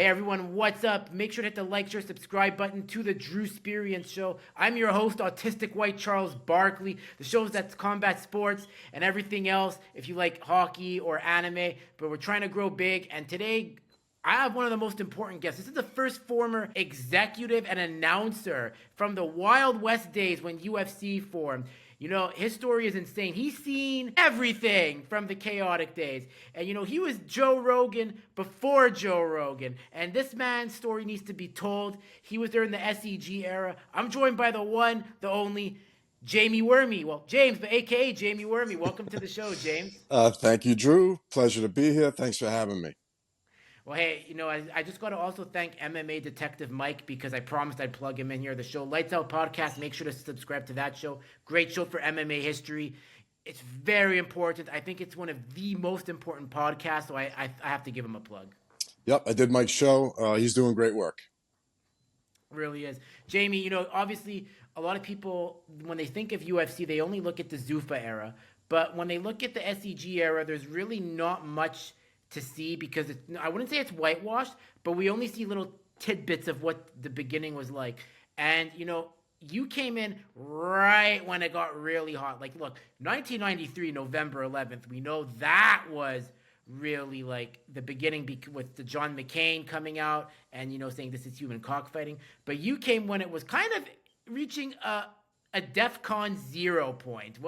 Hey everyone, what's up? Make sure to hit the like, share, subscribe button to the Drewsperience show. I'm your host, Autistic White Charles Barkley. The show that's combat sports and everything else if you like hockey or anime, but we're trying to grow big. And today, I have one of the most important guests. This is the first former executive and announcer from the Wild West days when UFC formed. You know, his story is insane. He's seen everything from the chaotic days. And, you know, he was Joe Rogan before Joe Rogan. And this man's story needs to be told. He was during the SEG era. I'm joined by the one, the only, Jamie Werme. Well, James, but AKA Jamie Werme. Welcome to the show, James. Thank you, Drew. Pleasure to be here. Thanks for having me. Well, hey, you know, I just got to also thank MMA Detective Mike because I promised I'd plug him in here. The show Lights Out Podcast. Make sure to subscribe to that show. Great show for MMA history. It's very important. I think it's one of the most important podcasts, so I have to give him a plug. Yep, I did Mike's show. He's doing great work. Really is. Jamie, you know, obviously a lot of people, when they think of UFC, they only look at the Zuffa era. But when they look at the SEG era, there's really not much to see because I wouldn't say it's whitewashed, but we only see little tidbits of what the beginning was like. And, you know, you came in right when it got really hot. Like, look, 1993, November 11th, we know that was really like the beginning with the John McCain coming out and, you know, saying this is human cockfighting. But you came when it was kind of reaching a DEFCON 0 point.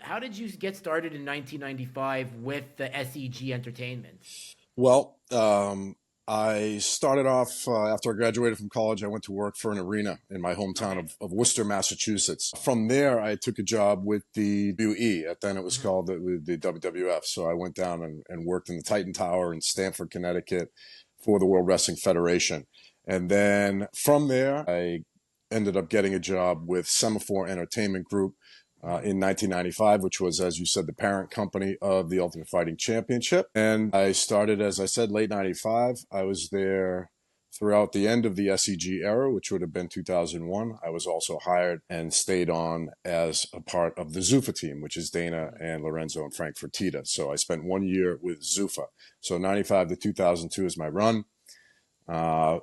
How did you get started in 1995 with the SEG Entertainment? Well, I started off after I graduated from college. I went to work for an arena in my hometown Okay. of Worcester, Massachusetts. From there, I took a job with the WE. Then it was Mm-hmm. called the WWF. So I went down and worked in the Titan Tower in Stamford, Connecticut for the World Wrestling Federation. And then from there, I ended up getting a job with Semaphore Entertainment Group in 1995, which was, as you said, the parent company of the Ultimate Fighting Championship. And I started, as I said, late 95. I was there throughout the end of the SEG era, which would have been 2001. I was also hired and stayed on as a part of the Zuffa team, which is Dana and Lorenzo and Frank Fertitta. So I spent 1 year with Zuffa. So 95 to 2002 is my run.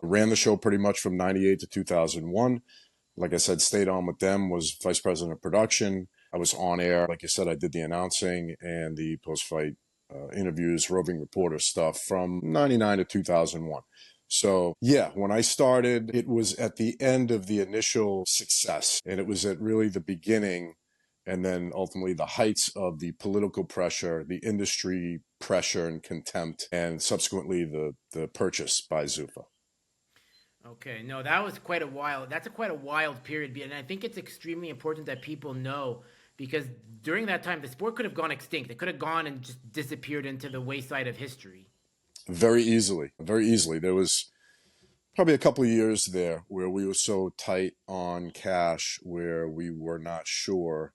Ran the show pretty much from 98 to 2001. Like I said, stayed on with them, was vice president of production. I was on air. Like you said, I did the announcing and the post-fight interviews, roving reporter stuff from 99 to 2001. So yeah, when I started, it was at the end of the initial success, and it was at really the beginning and then ultimately the heights of the political pressure, the industry pressure and contempt, and subsequently the purchase by Zuffa. Okay, no, that was quite a wild. That's quite a wild period, and I think it's extremely important that people know because during that time, the sport could have gone extinct. It could have gone and just disappeared into the wayside of history. Very easily, very easily. There was probably a couple of years there where we were so tight on cash where we were not sure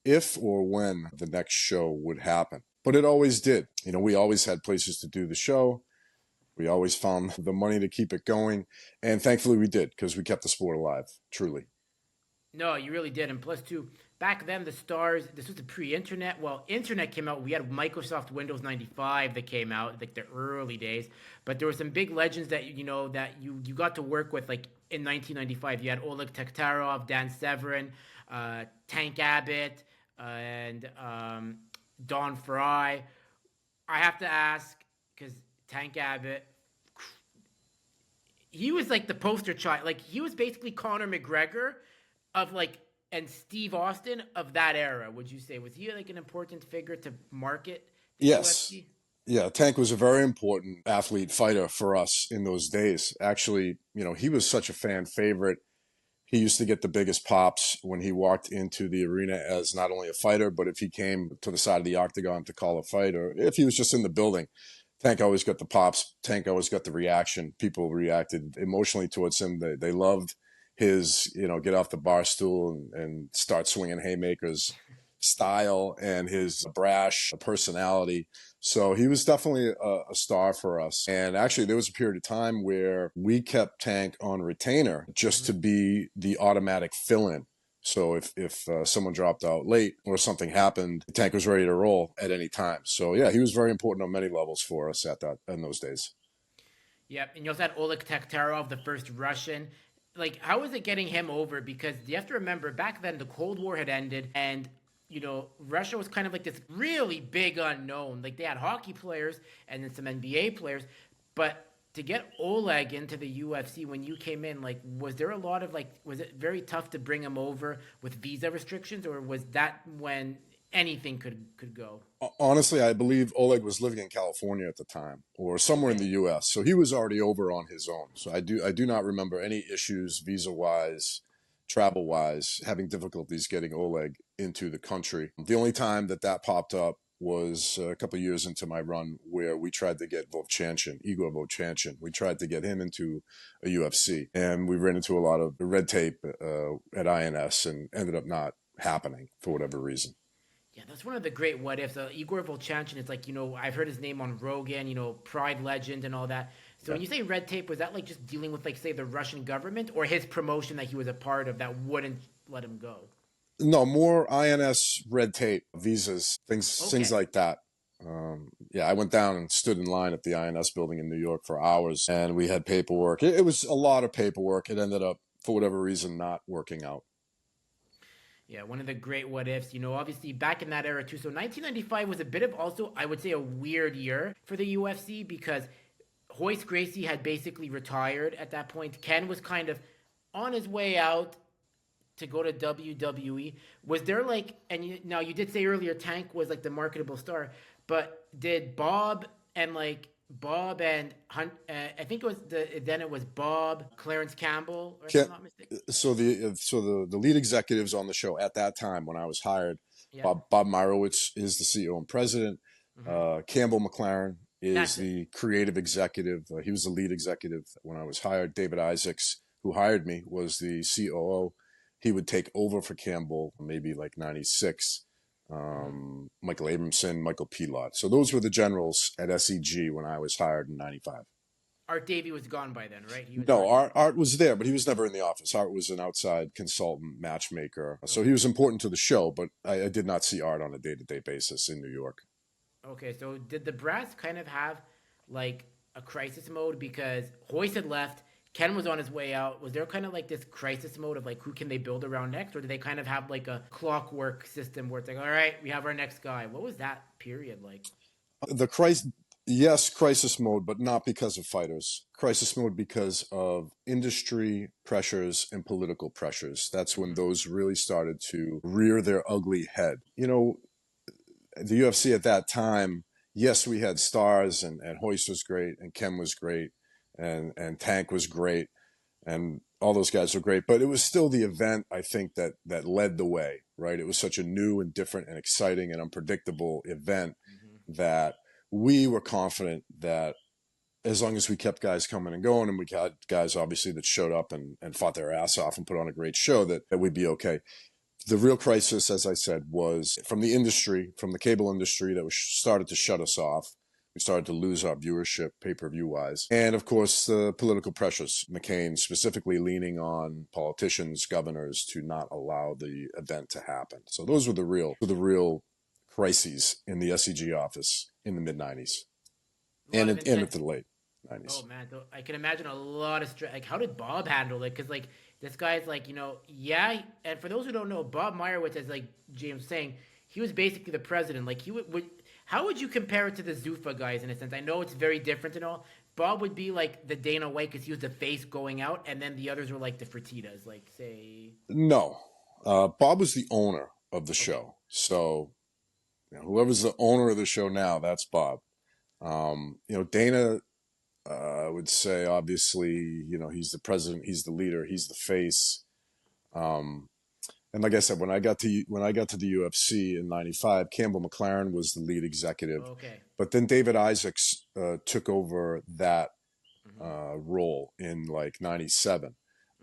if or when the next show would happen. But it always did. You know, we always had places to do the show. We always found the money to keep it going. And thankfully we did because we kept the sport alive, truly. No, you really did. And plus, too, back then, the stars, this was the pre internet. Well, internet came out. We had Microsoft Windows 95 that came out, like the early days. But there were some big legends that, you know, that you got to work with, like in 1995. You had Oleg Taktarov, Dan Severin, Tank Abbott, and Don Fry. I have to ask, because Tank Abbott, he was like the poster child. Like, he was basically Conor McGregor of like and Steve Austin of that era, would you say? Was he like an important figure to market the Yes. UFC? Yeah, Tank was a very important athlete fighter for us in those days. Actually, you know, he was such a fan favorite. He used to get the biggest pops when he walked into the arena as not only a fighter, but if he came to the side of the octagon to call a fight, or if he was just in the building, Tank always got the pops. Tank always got the reaction. People reacted emotionally towards him. They loved his, you know, get off the bar stool and start swinging haymakers style and his brash personality. So he was definitely a star for us. And actually, there was a period of time where we kept Tank on retainer just to be the automatic fill-in. So if someone dropped out late or something happened, Tank was ready to roll at any time. So yeah, he was very important on many levels for us at that in those days. Yep, and you also had Oleg Taktarov, the first Russian. Like, how was it getting him over? Because you have to remember, back then the Cold War had ended, and Russia was kind of like this really big unknown. Like they had hockey players and then some NBA players, but to get Oleg into the UFC when you came in, like, was there a lot of like, was it very tough to bring him over with visa restrictions, or was that when anything could go? Honestly, I believe Oleg was living in California at the time, or somewhere in Okay. the U.S. So he was already over on his own. So I do not remember any issues visa wise, travel wise, having difficulties getting Oleg into the country. The only time that popped up was a couple of years into my run, where we tried to get Igor Vovchanchin. We tried to get him into a UFC, and we ran into a lot of red tape at INS, and ended up not happening for whatever reason. Yeah, that's one of the great what ifs. Igor Volchanchin, it's like, I've heard his name on Rogan, Pride Legend and all that. So Yeah. when you say red tape, was that like just dealing with, like, say, the Russian government or his promotion that he was a part of that wouldn't let him go? No, more INS red tape, visas, things Okay. like that. Yeah, I went down and stood in line at the INS building in New York for hours, and we had paperwork. It was a lot of paperwork. It ended up, for whatever reason, not working out. Yeah, one of the great what ifs, obviously back in that era too. So 1995 was a bit of also, I would say, a weird year for the UFC because Hoist Gracie had basically retired at that point. Ken was kind of on his way out to go to WWE. Was there like, and now you did say earlier Tank was like the marketable star, but did Bob and Hunt? I think it was then it was Bob Clarence Campbell, or if I'm Can't, not mistaken. so the lead executives on the show at that time when I was hired, Yeah, Bob Myrowitz is the CEO and president. mm-hmm. Campbell McLaren is That's it. the creative executive. He was the lead executive when I was hired. David Isaacs, who hired me, was the COO. He would take over for Campbell maybe like 96. Mm-hmm. Michael Abramson, Michael Pilot. So those were the generals at SEG when I was hired in 95. Art Davie was gone by then, right? He was No, already Art, Art was there, but he was never in the office. Art was an outside consultant, matchmaker. So he okay. was important to the show, but I did not see Art on a day to day basis in New York. Okay, so did the Brass kind of have like a crisis mode because Hoist had left, Ken was on his way out? Was there kind of like this crisis mode of like who can they build around next, or did they kind of have like a clockwork system where it's like, all right, we have our next guy? What was that period like? The crisis, yes, crisis mode, but not because of fighters. Crisis mode because of industry pressures and political pressures. That's when Mm-hmm. those really started to rear their ugly head. The UFC at that time, yes, we had stars, and Hoist was great, and Ken was great, and Tank was great, and all those guys were great. But it was still the event, I think, that led the way, right? It was such a new and different and exciting and unpredictable event Mm-hmm. that we were confident that as long as we kept guys coming and going, and we got guys obviously that showed up and fought their ass off and put on a great show, that we'd be okay. The real crisis, as I said, was from the industry, from the cable industry that was started to shut us off. We started to lose our viewership pay-per-view wise. And of course, the political pressures. McCain specifically leaning on politicians, governors to not allow the event to happen. So those were the real crises in the SEG office in the mid 90s A lot of and intent. into the late Oh 90s. man, I can imagine a lot of stress. Like, how did Bob handle it? Because like this guy's like, yeah. And for those who don't know, Bob Meyerowitz, as like James was saying, he was basically the president. Like he would how would you compare it to the Zuffa guys in a sense? I know it's very different and all. Bob would be like the Dana White because he was the face going out, and then the others were like the Fertitas, like say, No, Bob was the owner of the okay, show. So whoever's the owner of the show now, that's Bob. Dana would say, obviously, he's the president, he's the leader, he's the face. Um, and like I said, when I got to the UFC in '95, Campbell McLaren was the lead executive, okay, but then David Isaacs took over that mm-hmm, role in like '97,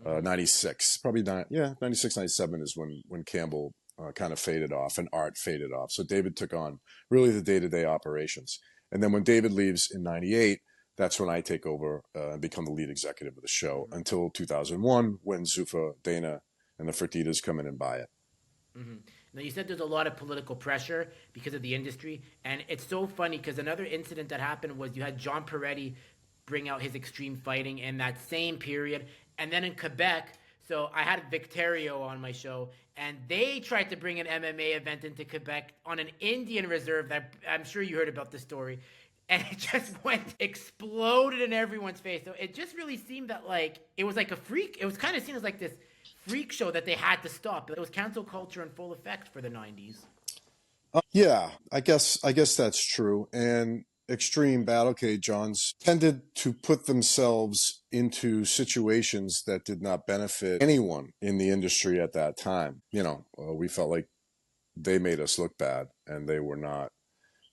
mm-hmm, '96, probably not. Yeah, '96, '97 is when Campbell kind of faded off and Art faded off. So David took on really the day to day operations. And then when David leaves in '98, that's when I take over and become the lead executive of the show mm-hmm. until 2001 when Zuffa, Dana, and the Fertitas come in and buy it. Mm-hmm. Now you said there's a lot of political pressure because of the industry, and it's so funny because another incident that happened was you had John Peretti bring out his extreme fighting in that same period. And then in Quebec, so I had Victorio on my show, and they tried to bring an MMA event into Quebec on an Indian reserve. That I'm sure you heard about the story, and it just went exploded in everyone's face. So it just really seemed that like it was like a freak. It was kind of seen as like this freak show that they had to stop. It was cancel culture in full effect for the '90s. Yeah, I guess that's true. And extreme battlecade Johns tended to put themselves into situations that did not benefit anyone in the industry at that time. We felt like they made us look bad, and they were not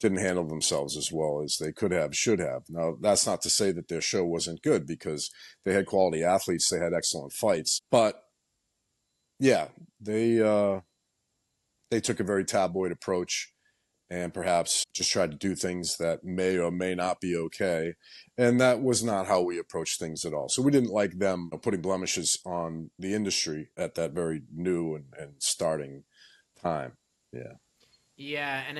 didn't handle themselves as well as they could have, should have. Now, that's not to say that their show wasn't good, because they had quality athletes, they had excellent fights, but yeah, they took a very tabloid approach, and perhaps just tried to do things that may or may not be okay. And that was not how we approached things at all. So we didn't like them putting blemishes on the industry at that very new and starting time. Yeah. Yeah, and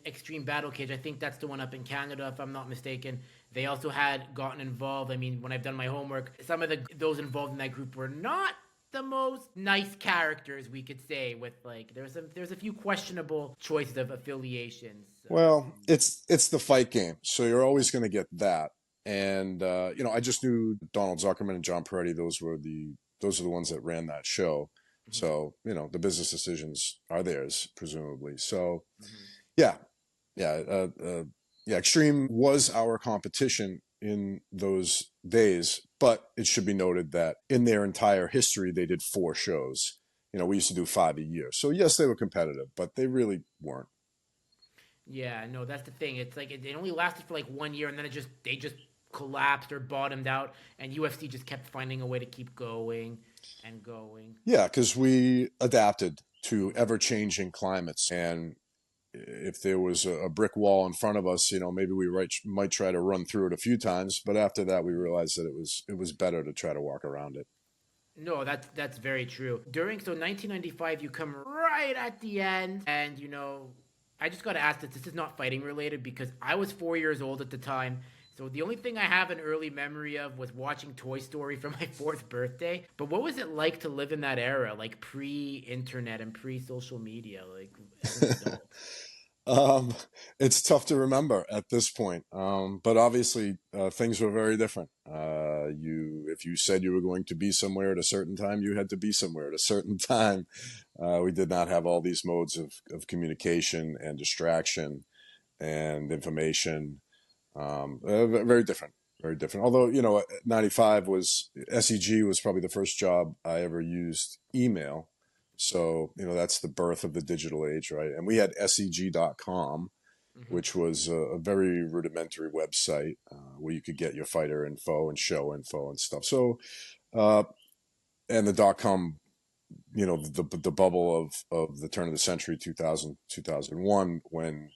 Extreme Battle Cage. I think that's the one up in Canada, if I'm not mistaken. They also had gotten involved. I mean, when I've done my homework, some of those involved in that group were not the most nice characters, we could say. With like, there's a few questionable choices of affiliations. Well, it's the fight game, so you're always going to get that. And I just knew Donald Zuckerman and John Peretti. Those are the ones that ran that show. So the business decisions are theirs, presumably. So yeah, yeah, yeah. Extreme was our competition in those days, but it should be noted that in their entire history, they did 4 shows. We used to do 5 a year. So yes, they were competitive, but they really weren't. Yeah, no, that's the thing. It's like it only lasted for like 1 year, and then they just collapsed or bottomed out, and UFC just kept finding a way to keep going and going. Yeah, because we adapted to ever-changing climates, and if there was a brick wall in front of us, maybe we might try to run through it a few times, but after that, we realized that it was better to try to walk around it. No, that's very true. During 1995, you come right at the end, and I just got to ask this is not fighting related because I was 4 years old at the time. So the only thing I have an early memory of was watching Toy Story for my 4th birthday. But what was it like to live in that era, like pre-internet and pre-social media, like as an adult? Um, it's tough to remember at this point, but obviously things were very different. If you said you were going to be somewhere at a certain time, you had to be somewhere at a certain time. We did not have all these modes of communication and distraction and information. Very different, very different. Although, 95 was SEG was probably the first job I ever used email. So, that's the birth of the digital age, right? And we had SEG.com, Hmm. which was a very rudimentary website where you could get your fighter info and show info and stuff. So, uh, and the .com, the bubble of the turn of the century, 2000, 2001, when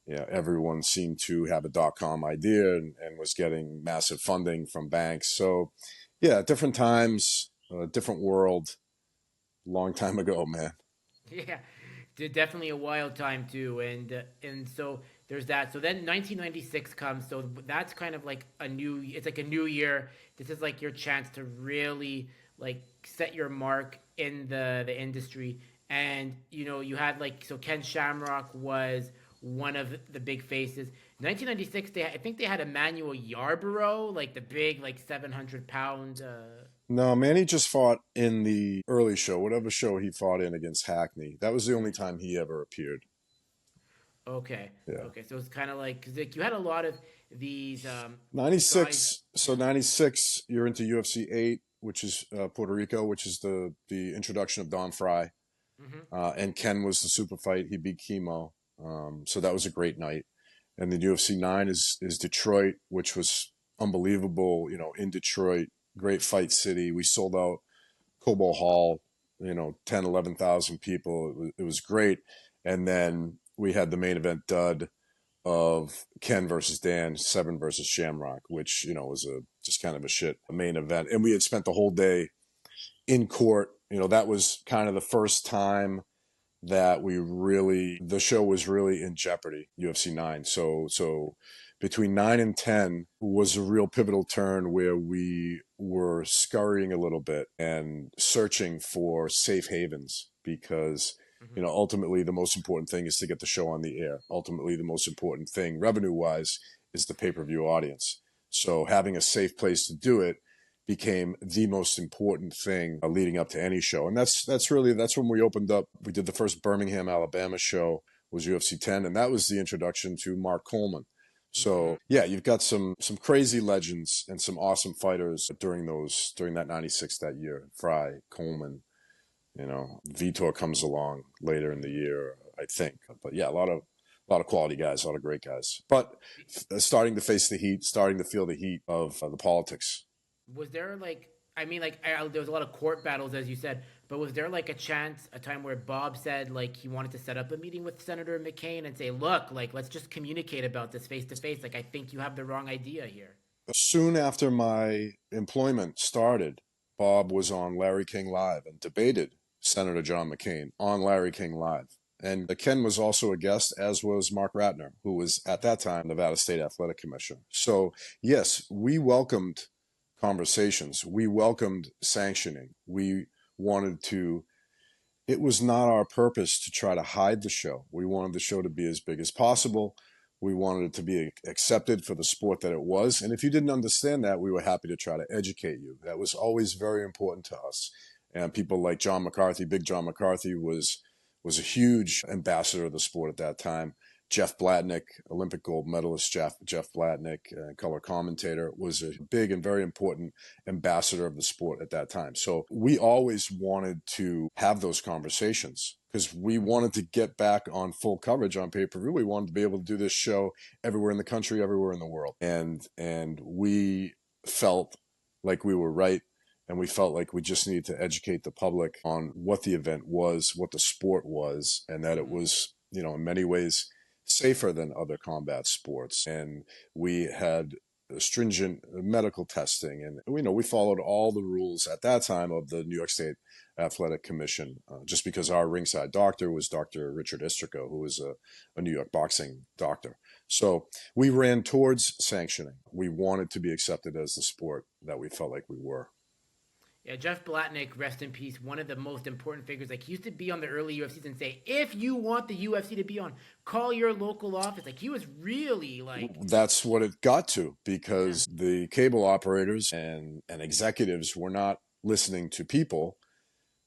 everyone seemed to have a .com idea and was getting massive funding from banks. So, yeah, different times, different world, long time ago, man. Yeah, definitely a wild time too, and so there's that. So then 1996 comes, so that's kind of like a new. It's like a new year. This is like your chance to really like set your mark in the industry, and you had like Ken Shamrock was one of the big faces. 1996, I think they had Emmanuel Yarborough, like the big like 700 pound. No, Manny just fought in the early show, whatever show he fought in against Hackney. That was the only time he ever appeared. Okay, Yeah. okay, so it's kind of like because like, you had a lot of these guys. 96. So 96, you're into UFC 8, which is Puerto Rico, which is the introduction of Don Fry. Hmm. And Ken was the super fight. He beat Chemo. So that was a great night. And then UFC 9 is Detroit, which was unbelievable. In Detroit, great fight city. We sold out Cobo Hall, 10, 11,000 people. It was great. And then we had the main event dud of Ken versus Dan, Seven versus Shamrock, which, was just kind of a shit main event. And we had spent the whole day in court. That was kind of the first time that the show was really in jeopardy, UFC 9. So between 9 and 10 was a real pivotal turn where we were scurrying a little bit and searching for safe havens because, Mm-hmm. ultimately the most important thing is to get the show on the air. Ultimately, the most important thing revenue wise is the pay-per-view audience. So having a safe place to do it became the most important thing leading up to any show. And that's when we opened up. We did the first Birmingham, Alabama show was UFC 10, and that was the introduction to Mark Coleman. Mm-hmm. So yeah, you've got some crazy legends and some awesome fighters during that 96 that year. Fry, Coleman, Vitor comes along later in the year, I think. But yeah, a lot of quality guys, a lot of great guys. But starting to face the heat, starting to feel the heat of the politics. Was there like, I mean, like there was a lot of court battles, as you said, but was there like a time where Bob said like he wanted to set up a meeting with Senator McCain and say, look, like let's just communicate about this face to face. Like I think you have the wrong idea here. Soon after my employment started, Bob was on Larry King Live and debated Senator John McCain on Larry King Live. And Ken was also a guest, as was Mark Ratner, who was at that time Nevada State Athletic Commissioner. So, yes, we welcomed conversations. We welcomed sanctioning. We wanted to, it was not our purpose to try to hide the show. We wanted the show to be as big as possible. We wanted it to be accepted for the sport that it was. And if you didn't understand that, we were happy to try to educate you. That was always very important to us. And people like John McCarthy, Big John McCarthy, was a huge ambassador of the sport at that time. Jeff Blatnick, Olympic gold medalist Jeff Blatnick, color commentator, was a big and very important ambassador of the sport at that time. So we always wanted to have those conversations because we wanted to get back on full coverage on pay-per-view. We wanted to be able to do this show everywhere in the country, everywhere in the world. And we felt like we were right. And we felt like we just needed to educate the public on what the event was, what the sport was, and that it was, in many ways safer than other combat sports. And we had stringent medical testing. And, we followed all the rules at that time of the New York State Athletic Commission, just because our ringside doctor was Dr. Richard Istrico, who was a New York boxing doctor. So we ran towards sanctioning. We wanted to be accepted as the sport that we felt like we were. Yeah, Jeff Blatnick, rest in peace, one of the most important figures. Like he used to be on the early UFCs and say, if you want the UFC to be on, call your local office. Like he was really like, That's what it got to yeah. because the cable operators and executives were not listening to people.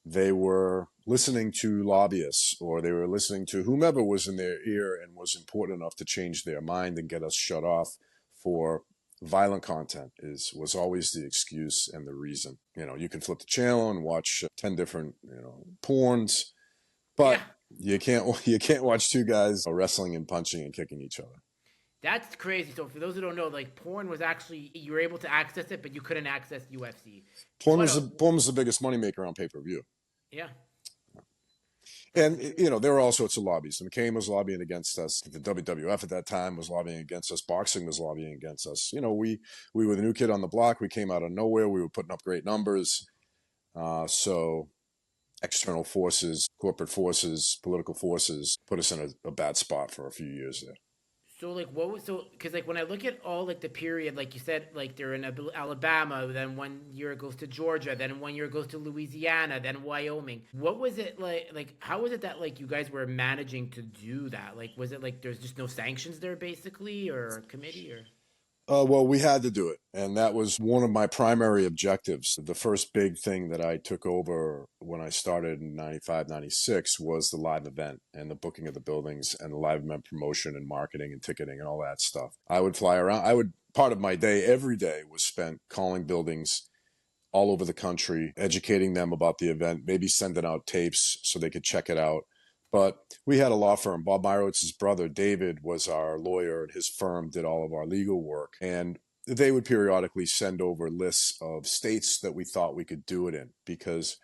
They were listening to lobbyists, or they were listening to whomever was in their ear and was important enough to change their mind and get us shut off for violent content was always the excuse and the reason. You can flip the channel and watch 10 different, porns, Yeah, but you can't watch two guys wrestling and punching and kicking each other. that's crazy. So for those who don't know, like porn was actually, you were able to access it, but you couldn't access UFC. Porn What was a, the biggest moneymaker on pay-per-view. yeah, that's And crazy. there were all sorts of lobbies. The McCain was lobbying against us. The WWF at that time was lobbying against us. Boxing was lobbying against us. We were the new kid on the block. We came out of nowhere. We were putting up great numbers. So external forces, corporate forces, political forces put us in a bad spot for a few years there. So like what was so because like when I look at all like the period like you said like they're in Alabama, then 1 year it goes to Georgia, then 1 year it goes to Louisiana, then Wyoming. What was it like how was it that like you guys were managing to do that? Like was it like there's just no sanctions there basically or committee or Well, we had to do it. And that was one of my primary objectives. The first big thing that I took over when I started in 95, 96 was the live event and the booking of the buildings and the live event promotion and marketing and ticketing and all that stuff. I would fly around. Part of my day, every day, was spent calling buildings all over the country, educating them about the event, maybe sending out tapes so they could check it out. But we had a law firm. Bob Myrowitz's brother, David, was our lawyer, and his firm did all of our legal work. And they would periodically send over lists of states that we thought we could do it in because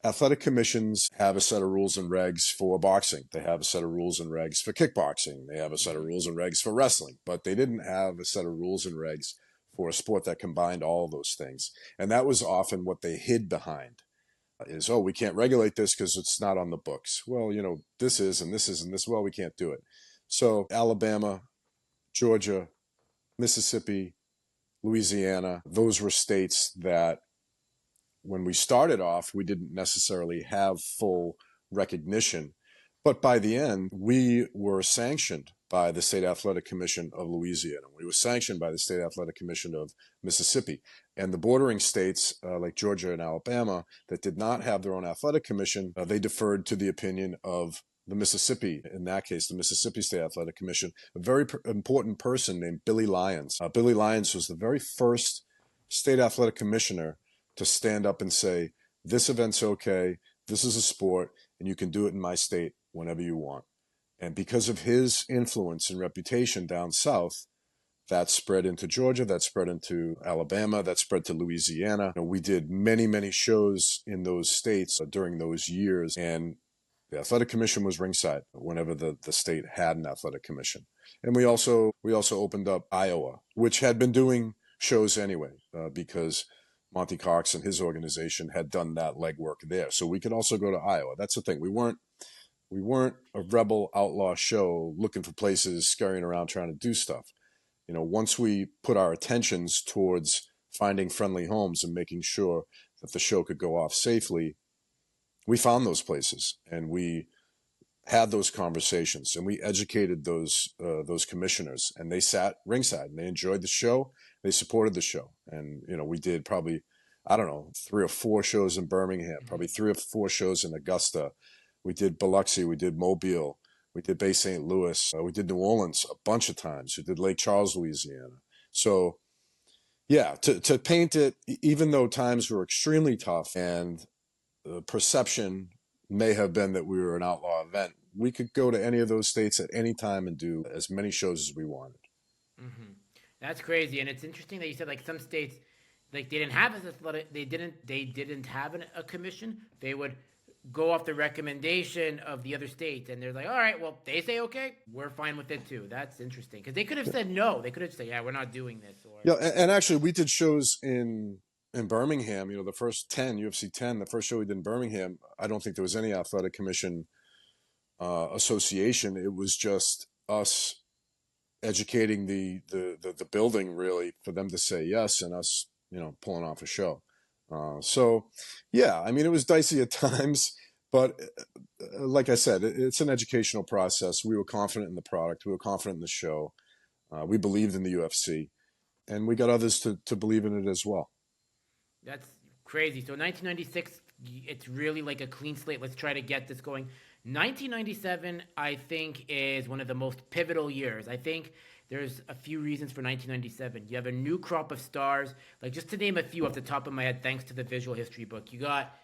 athletic commissions have a set of rules and regs for boxing. They have a set of rules and regs for kickboxing. They have a set of rules and regs for wrestling, but they didn't have a set of rules and regs for a sport that combined all of those things. And that was often what they hid behind is, oh, we can't regulate this because it's not on the books. Well, this is, and this is, and this, well, we can't do it. So Alabama, Georgia, Mississippi, Louisiana. Those were states that when we started off, we didn't necessarily have full recognition. But by the end, we were sanctioned by the State Athletic Commission of Louisiana. We were sanctioned by the State Athletic Commission of Mississippi. And the bordering states like Georgia and Alabama that did not have their own athletic commission, they deferred to the opinion of the Mississippi, in that case, the Mississippi State Athletic Commission, a very important person named Billy Lyons. Billy Lyons was the very first state athletic commissioner to stand up and say, this event's okay, this is a sport, and you can do it in my state whenever you want. And because of his influence and reputation down south, that spread into Georgia, that spread into Alabama, that spread to Louisiana. We did many, many shows in those states during those years, and the athletic commission was ringside whenever the state had an athletic commission. And we also opened up Iowa, which had been doing shows anyway, because Monty Cox and his organization had done that legwork there. So we could also go to Iowa. That's the thing. We weren't a rebel outlaw show looking for places, scurrying around trying to do stuff. Once we put our attentions towards finding friendly homes and making sure that the show could go off safely, we found those places and we had those conversations and we educated those commissioners, and they sat ringside and they enjoyed the show. They supported the show. And, we did probably, I don't know, 3 or 4 shows in Birmingham, probably 3 or 4 shows in Augusta. We did Biloxi, we did Mobile, we did Bay St. Louis, we did New Orleans a bunch of times. We did Lake Charles, Louisiana. So yeah, to paint it, even though times were extremely tough and the perception may have been that we were an outlaw event, we could go to any of those states at any time and do as many shows as we wanted. Mm-hmm. That's crazy, and it's interesting that you said like some states, like they didn't have as athletic, they didn't have a commission. They would go off the recommendation of the other states, and they're like, all right, well, they say okay, we're fine with it too. That's interesting because they could have said no. They could have said, yeah, we're not doing this. Or Yeah, and actually, we did shows in Birmingham. The first 10 UFC 10, the first show we did in Birmingham. I don't think there was any athletic commission association. It was just us educating the building really for them to say yes, and us pulling off a show. So yeah, I mean, it was dicey at times, but like I said, it's an educational process. We were confident in the product, we were confident in the show, we believed in the UFC, and we got others to believe in it as well. that's crazy. So 1996, it's really like a clean slate. Let's try to get this going. 1997, I think, is one of the most pivotal years. I think there's a few reasons for 1997. You have a new crop of stars. Like, just to name a few off the top of my head, thanks to the visual history book, you got.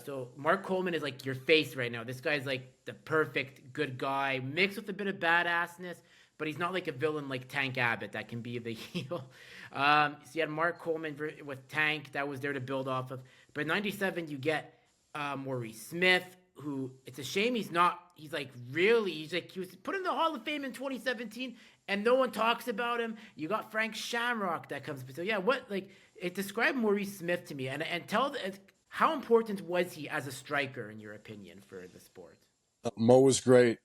So Mark Coleman is like your face right now. This guy's like the perfect good guy, mixed with a bit of badassness, but he's not like a villain like Tank Abbott that can be the heel. So you had Mark Coleman with Tank that was there to build off of. But in 97, you get Maurice Smith, who it's a shame he's not. He's like really. He was put in the Hall of Fame in 2017, and no one talks about him. You got Frank Shamrock that comes. So yeah, describe Maurice Smith to me, and tell how important was he as a striker in your opinion for the sport? Mo was great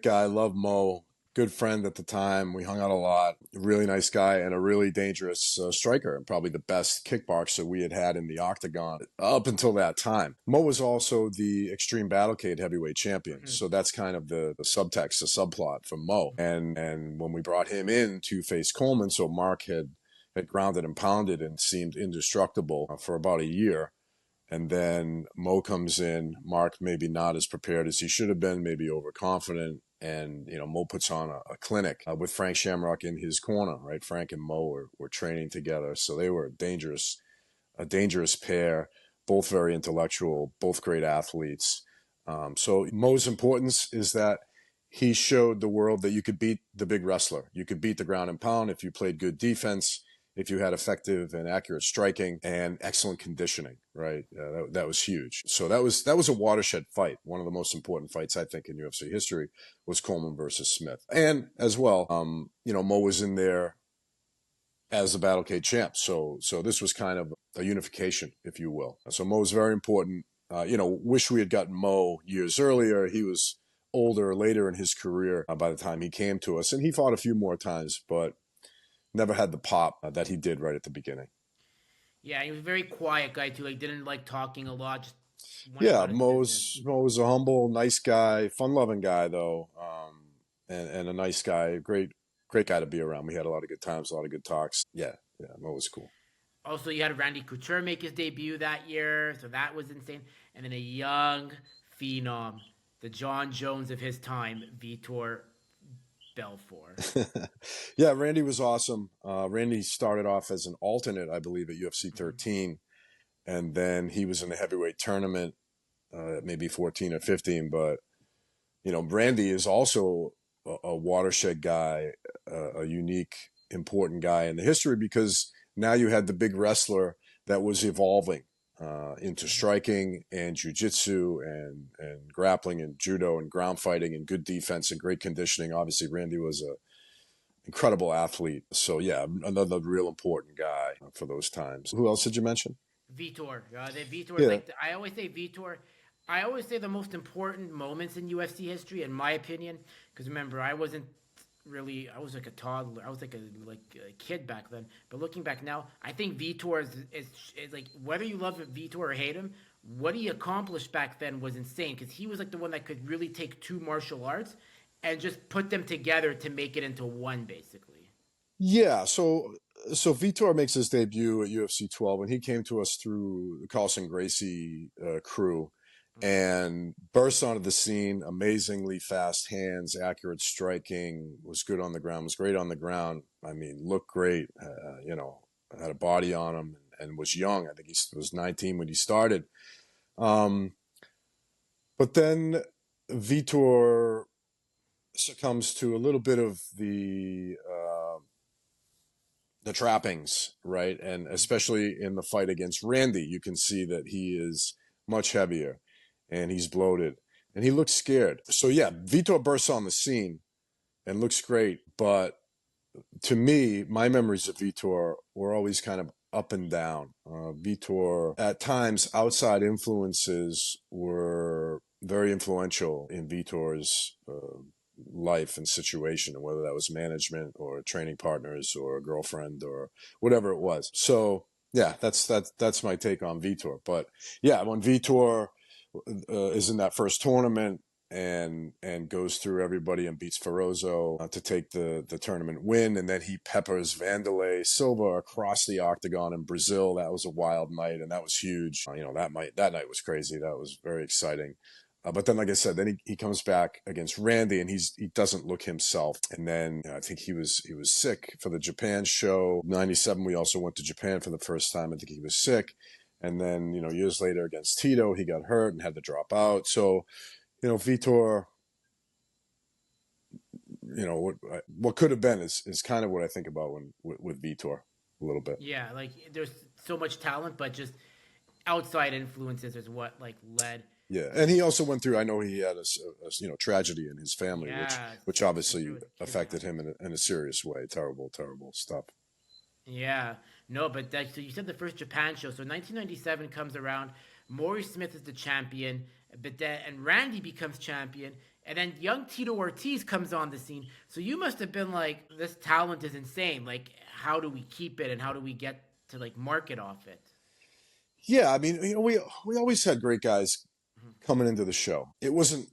guy. Love Mo. Good friend at the time. We hung out a lot. Really nice guy and a really dangerous striker, and probably the best kickboxer we had in the octagon up until that time. Mo was also the Extreme Battlecade heavyweight champion, so that's kind of the subtext, the subplot for Mo. And when we brought him in to face Coleman, so Mark had grounded and pounded and seemed indestructible for about a year. And then Mo comes in, Mark maybe not as prepared as he should have been, maybe overconfident. And, Mo puts on a clinic with Frank Shamrock in his corner, right? Frank and Mo were training together. So they were a dangerous pair, both very intellectual, both great athletes. So Mo's importance is that he showed the world that you could beat the big wrestler. You could beat the ground and pound if you played good defense, if you had effective and accurate striking and excellent conditioning, right? That was huge. So that was a watershed fight. One of the most important fights, I think, in UFC history was Coleman versus Smith. And as well, Mo was in there as the Battlecade champ. So this was kind of a unification, if you will. So Mo was very important. Wish we had gotten Mo years earlier. He was older, later in his career by the time he came to us. And he fought a few more times, but never had the pop that he did right at the beginning. Yeah, he was a very quiet guy too. Like didn't like talking a lot, just went Yeah, about his business. Mo was a humble, nice guy, fun-loving guy though, and a nice guy, great guy to be around. We had a lot of good times, a lot of good talks. Yeah, yeah, Mo was cool. Also, you had Randy Couture make his debut that year, so that was insane. And then a young phenom, the John Jones of his time, Vitor Belfort. Yeah, Randy was awesome. Randy started off as an alternate, I believe, at UFC Mm-hmm. 13, and then he was in the heavyweight tournament, maybe 14 or 15. But Randy is also a watershed guy, a unique, important guy in the history because now you had the big wrestler that was evolving into Mm-hmm. striking and jujitsu and grappling and judo and ground fighting and good defense and great conditioning. Obviously, Randy was a incredible athlete. So yeah, another real important guy for those times. Who else did you mention? Vitor. Vitor is Yeah, like I always say Vitor. I always say the most important moments in UFC history, in my opinion, because remember I wasn't really. I was like a toddler. I was like a kid back then. But looking back now, I think Vitor is like whether you love Vitor or hate him, what he accomplished back then was insane because he was like the one that could really take two martial arts and just put them together to make it into one, basically. yeah. So Vitor makes his debut at UFC 12, and he came to us through the Carlson Gracie crew, Mm-hmm. and burst onto the scene. Amazingly fast hands, accurate striking, was good on the ground, was great on the ground. I mean, looked great. Had a body on him, and was young. I think he was 19 when he started. Um, but then Vitor succumbs to a little bit of the trappings, right? And especially in the fight against Randy, you can see that he is much heavier and he's bloated and he looks scared. So yeah, Vitor bursts on the scene and looks great, but to me, my memories of Vitor were always kind of up and down. Vitor, at times, outside influences were very influential in Vitor's life and situation, and whether that was management or training partners or a girlfriend or whatever it was. So yeah, that's my take on Vitor. But yeah, when Vitor is in that first tournament and goes through everybody and beats Ferozo to take the tournament win, and then he peppers Vanderlei Silva across the octagon in Brazil. That was a wild night, and that was huge. That night was crazy. That was very exciting. But then, like I said, then he comes back against Randy, and he doesn't look himself. And then I think he was sick for the Japan show. '97, we also went to Japan for the first time. I think he was sick. And then, years later against Tito, he got hurt and had to drop out. So, Vitor, what could have been is kind of what I think about when with Vitor a little bit. Yeah, like there's so much talent, but just outside influences is what like led. Yeah, and he also went through. I know he had a tragedy in his family, which Yeah, which sister obviously was affected kidnapped. him in a serious way. Terrible, terrible stuff. Yeah, no, but that, so you said the first Japan show. So 1997 comes around. Maury Smith is the champion, but then and Randy becomes champion, and then young Tito Ortiz comes on the scene. So you must have been like, this talent is insane. Like, how do we keep it, and how do we get to like market off it? Yeah, I mean, we always had great guys Mhm. coming into the show. It wasn't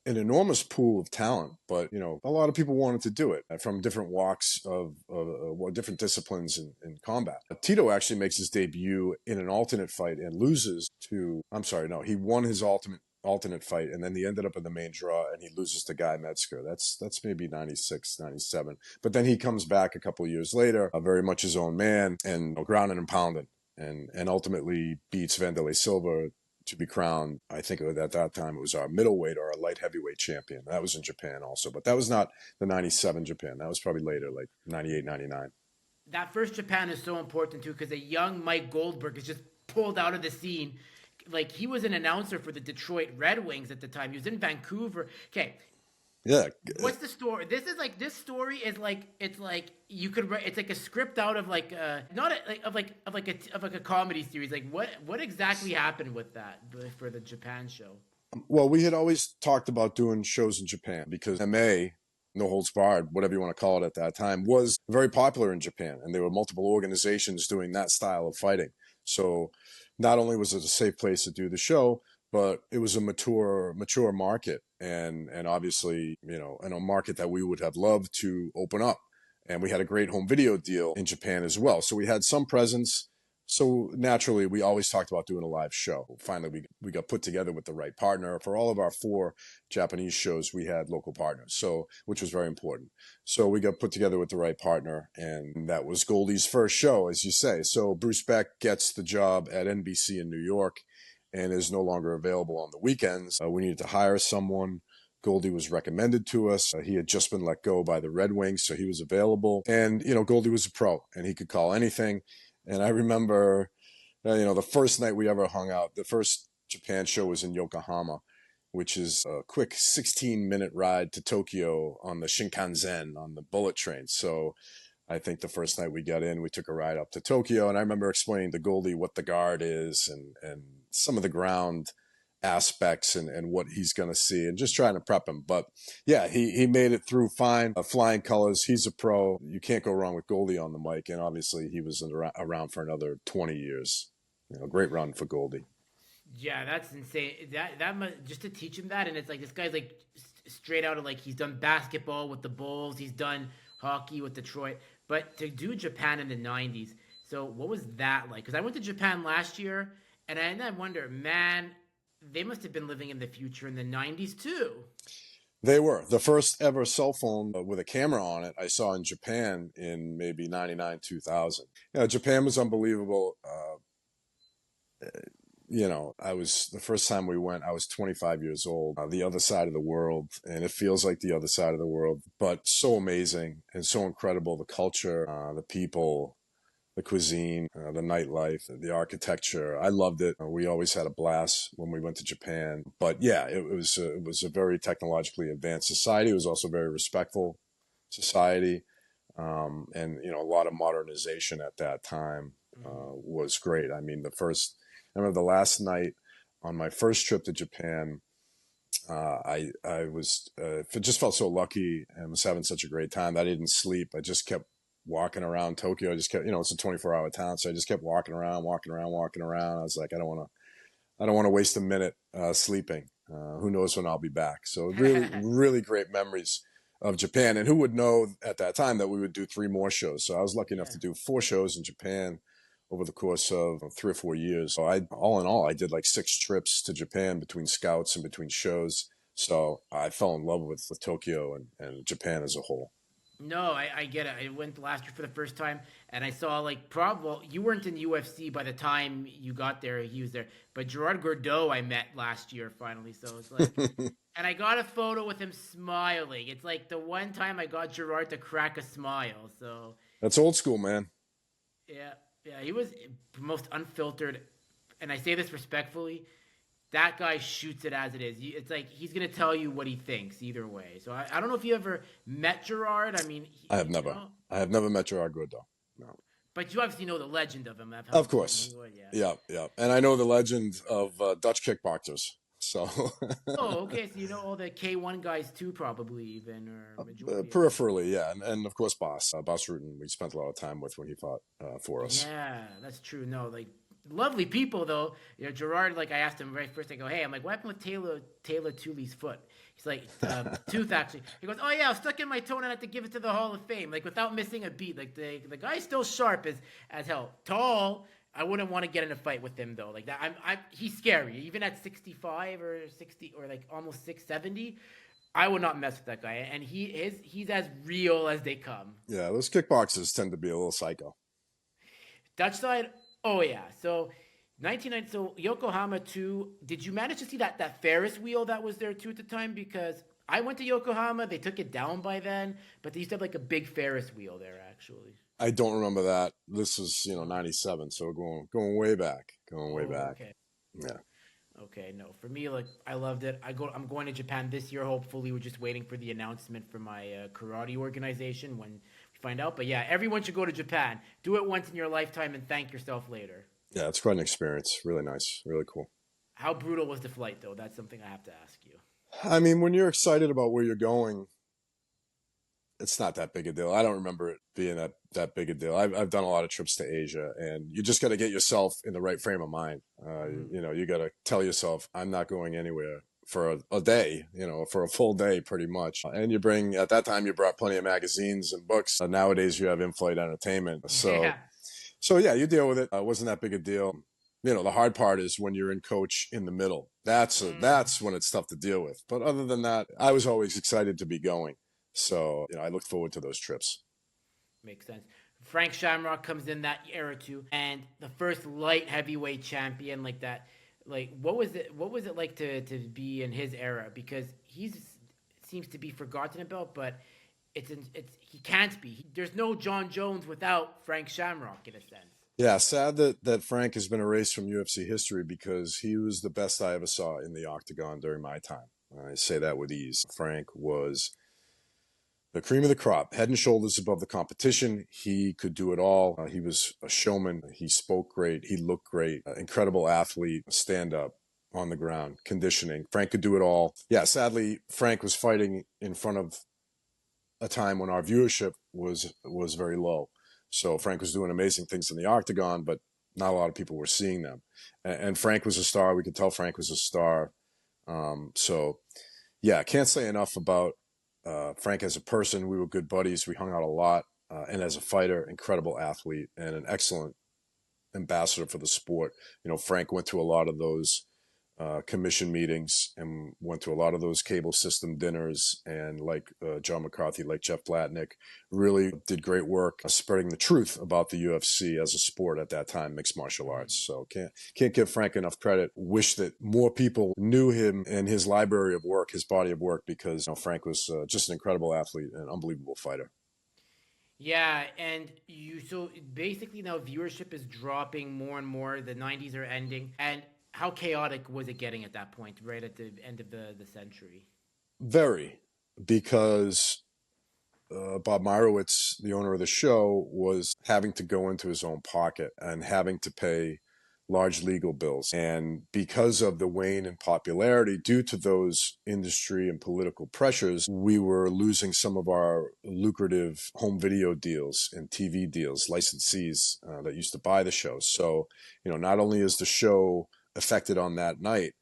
an enormous pool of talent, but a lot of people wanted to do it from different walks of different disciplines in combat. Tito actually makes his debut in an alternate fight and loses to. I'm sorry, no, he won his ultimate alternate fight and then he ended up in the main draw and he loses to Guy Metzger. That's maybe 96, 97. But then he comes back a couple of years later, very much his own man and grounded and pounded and ultimately beats Vanderlei Silva to be crowned. I think at that time it was our middleweight or our light heavyweight champion. That was in Japan also, but that was not the 97 Japan. That was probably later, like 98, 99. That first Japan is so important too because a young Mike Goldberg is just pulled out of the scene. Like he was an announcer for the Detroit Red Wings at the time. He was in Vancouver. Okay, Yeah. what's the story? This story is like it's like you could write. It's like a script out of like not a, like a comedy series. Like what exactly happened with that for the Japan show? Well, we had always talked about doing shows in Japan because MMA no holds barred, whatever you want to call it at that time, was very popular in Japan. And there were multiple organizations doing that style of fighting. So not only was it a safe place to do the show, but it was a mature market, and obviously, in a market that we would have loved to open up. And we had a great home video deal in Japan as well. So we had some presence. So naturally, we always talked about doing a live show. Finally, we got put together with the right partner. For all of our 4 Japanese shows, we had local partners, so which was very important. So we got put together with the right partner, and that was Goldie's first show, as you say. So Bruce Beck gets the job at NBC in New York and is no longer available on the weekends. We needed to hire someone. Goldie was recommended to us. He had just been let go by the Red Wings, so he was available. And, Goldie was a pro, and he could call anything. And I remember, the first night we ever hung out, the first Japan show was in Yokohama, which is a quick 16-minute ride to Tokyo on the Shinkansen, on the bullet train. So I think the first night we got in, we took a ride up to Tokyo. And I remember explaining to Goldie what the guard is and some of the ground aspects and what he's going to see, and just trying to prep him. But yeah, he made it through fine, flying colors. He's a pro. You can't go wrong with Goldie on the mic. And obviously he was around for another 20 years. Great run for Goldie. Yeah, that's insane. That must, just to teach him that, and it's like this guy's like straight out of like he's done basketball with the Bulls, he's done hockey with Detroit, but to do Japan in the '90s. So what was that like? Because I went to Japan last year, and I wonder, man, they must have been living in the future in the '90s too. They were. The first ever cell phone with a camera on it I saw in Japan in maybe 99, 2000. Japan was unbelievable. I was, the first time we went, I was 25 years old, the other side of the world, and it feels like the other side of the world, but so amazing and so incredible. The culture, the people, the cuisine, the nightlife, the architecture. I loved it. We always had a blast when we went to Japan. But yeah, it was a very technologically advanced society. It was also a very respectful society, and a lot of modernization at that time was great. I mean, I remember the last night on my first trip to Japan. I was just felt so lucky and was having such a great time that I didn't sleep. I just kept walking around Tokyo. I just kept, it's a 24-hour town, so I just kept walking around. I was like, I don't want to waste a minute sleeping. Who knows when I'll be back? So really, really great memories of Japan. And who would know at that time that we would do 3 more shows? So I was lucky enough to do 4 shows in Japan over the course of 3 or 4 years. So all in all, I did like 6 trips to Japan between scouts and between shows. So I fell in love with Tokyo and Japan as a whole. No, I get it. I went last year for the first time, and I saw like well, you weren't in UFC by the time you got there. He was there, but Gerard Gordeau I met last year finally. So it's like, and I got a photo with him smiling. It's like the one time I got Gerard to crack a smile. So That's old school, man. yeah, he was most unfiltered, and I say this respectfully. That guy shoots it as it is. It's like he's gonna tell you what he thinks either way. So I don't know if you ever met Gerard. I mean, I have never. I have never met Gerard Gordeau. No. But you obviously know the legend of him. Of course. Yeah. And I know the legend of Dutch kickboxers. So. Oh, okay. So you know all the K1 guys too, probably even, or majority. Peripherally, yeah, and of course, Boss Rutten. We spent a lot of time with when he fought for us. Yeah, that's true. No, like lovely people though. Gerard. Like I asked him right first. I go, hey, I'm like, what happened with Taylor Tooley's foot? He's like, tooth actually. He goes, oh yeah, I was stuck in my toe and I had to give it to the Hall of Fame, like without missing a beat. Like the guy's still sharp as hell. Tall. I wouldn't want to get in a fight with him though. Like that, he's scary. Even at 65 or 60 or like almost 670, I would not mess with that guy. And he's as real as they come. Yeah, those kickboxers tend to be a little psycho. Dutch side, oh yeah. So 1990. So Yokohama too. Did you manage to see that Ferris wheel that was there too at the time? Because I went to Yokohama. They took it down by then, but they used to have like a big Ferris wheel there actually. I don't remember that. This was 97, so we're going way back. Okay. Yeah. Okay, no. For me, like I loved it. I'm going to Japan this year. Hopefully, we're just waiting for the announcement for my karate organization when we find out. But yeah, everyone should go to Japan. Do it once in your lifetime and thank yourself later. Yeah, it's quite an experience. Really nice. Really cool. How brutal was the flight, though? That's something I have to ask you. I mean, when you're excited about where you're going, It's not that big a deal. I don't remember it being that big a deal. I've done a lot of trips to Asia, and you just got to get yourself in the right frame of mind. Mm-hmm. You got to tell yourself, I'm not going anywhere for a day, for a full day, pretty much. And at that time, you brought plenty of magazines and books. Nowadays, you have in-flight entertainment. Yeah. So yeah, you deal with it. It wasn't that big a deal. The hard part is when you're in coach in the middle. Mm. That's when it's tough to deal with. But other than that, I was always excited to be going. So, I look forward to those trips. Makes sense. Frank Shamrock comes in that era too, and the first light heavyweight champion like that. Like, what was it? What was it like to be in his era? Because he's seems to be forgotten about, but it's he can't be. There's no John Jones without Frank Shamrock in a sense. Yeah, sad that Frank has been erased from UFC history because he was the best I ever saw in the octagon during my time. I say that with ease. Frank was the cream of the crop, head and shoulders above the competition. He could do it all. He was a showman. He spoke great. He looked great. Incredible athlete, stand up on the ground, conditioning. Frank could do it all. Yeah, sadly, Frank was fighting in front of a time when our viewership was very low. So Frank was doing amazing things in the octagon, but not a lot of people were seeing them. And Frank was a star. We could tell Frank was a star. So yeah, can't say enough about Frank as a person. We were good buddies. We hung out a lot. And as a fighter, incredible athlete and an excellent ambassador for the sport. Frank went to a lot of those commission meetings and went to a lot of those cable system dinners, and like John McCarthy, like Jeff Blatnick, really did great work spreading the truth about the UFC as a sport at that time, mixed martial arts. So can't give Frank enough credit. Wish that more people knew him and his library of work, his body of work, because Frank was just an incredible athlete and an unbelievable fighter. Yeah, and you so basically now viewership is dropping more and more. The '90s are ending, and how chaotic was it getting at that point, right at the end of the century? Very, because Bob Meyerowitz, the owner of the show, was having to go into his own pocket and having to pay large legal bills. And because of the wane in popularity due to those industry and political pressures, we were losing some of our lucrative home video deals and TV deals, licensees that used to buy the show. So, not only is the show affected on that night,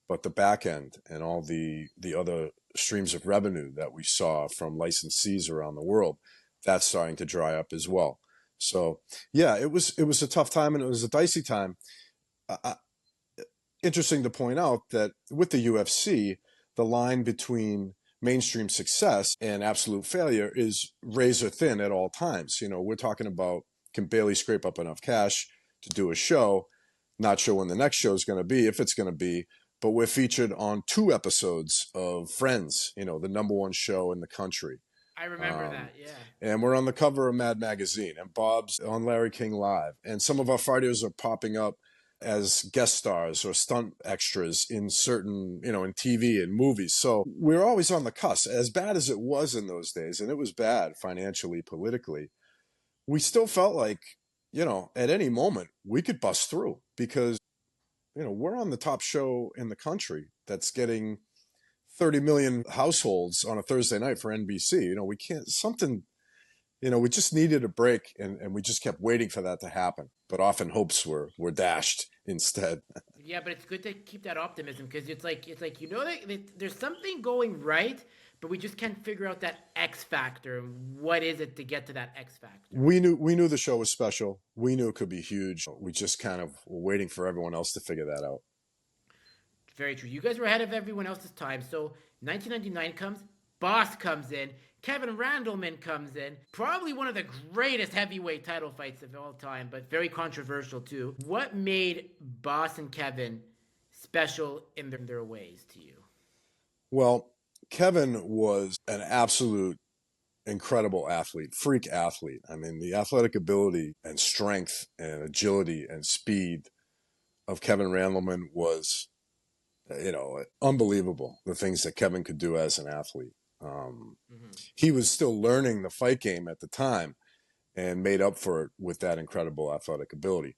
but the back end and all the other streams of revenue that we saw from licensees around the world, that's starting to dry up as well. So yeah, it was a tough time and it was a dicey time. Uh, Interesting to point out that with the UFC, the line between mainstream success and absolute failure is razor thin at all times. We're talking about can barely scrape up enough cash to do a show, not sure when the next show is going to be, if it's going to be, but we're featured on 2 episodes of Friends, the number one show in the country. I remember Um, that. Yeah. and we're on the cover of Mad Magazine, and Bob's on Larry King Live. And some of our fighters are popping up as guest stars or stunt extras in certain, in TV and movies. So we're always on the cusp. As bad as it was in those days, and it was bad financially, politically, we still felt like, at any moment we could bust through because, we're on the top show in the country that's getting 30 million households on a Thursday night for NBC. We can't, something, we just needed a break and we just kept waiting for that to happen. But often hopes were dashed instead. Yeah, but it's good to keep that optimism because it's like that there's something going right, but we just can't figure out that X factor. What is it to get to that X factor? We knew the show was special. We knew it could be huge. We just kind of were waiting for everyone else to figure that out. Very true. You guys were ahead of everyone else's time. So 1999 comes, Boss comes in, Kevin Randleman comes in. Probably one of the greatest heavyweight title fights of all time, but very controversial too. What made Boss and Kevin special in their ways to you? Well, Kevin was an absolute incredible athlete, freak athlete. I mean, the athletic ability and strength and agility and speed of Kevin Randleman was, unbelievable. The things that Kevin could do as an athlete. Mm-hmm. He was still learning the fight game at the time and made up for it with that incredible athletic ability.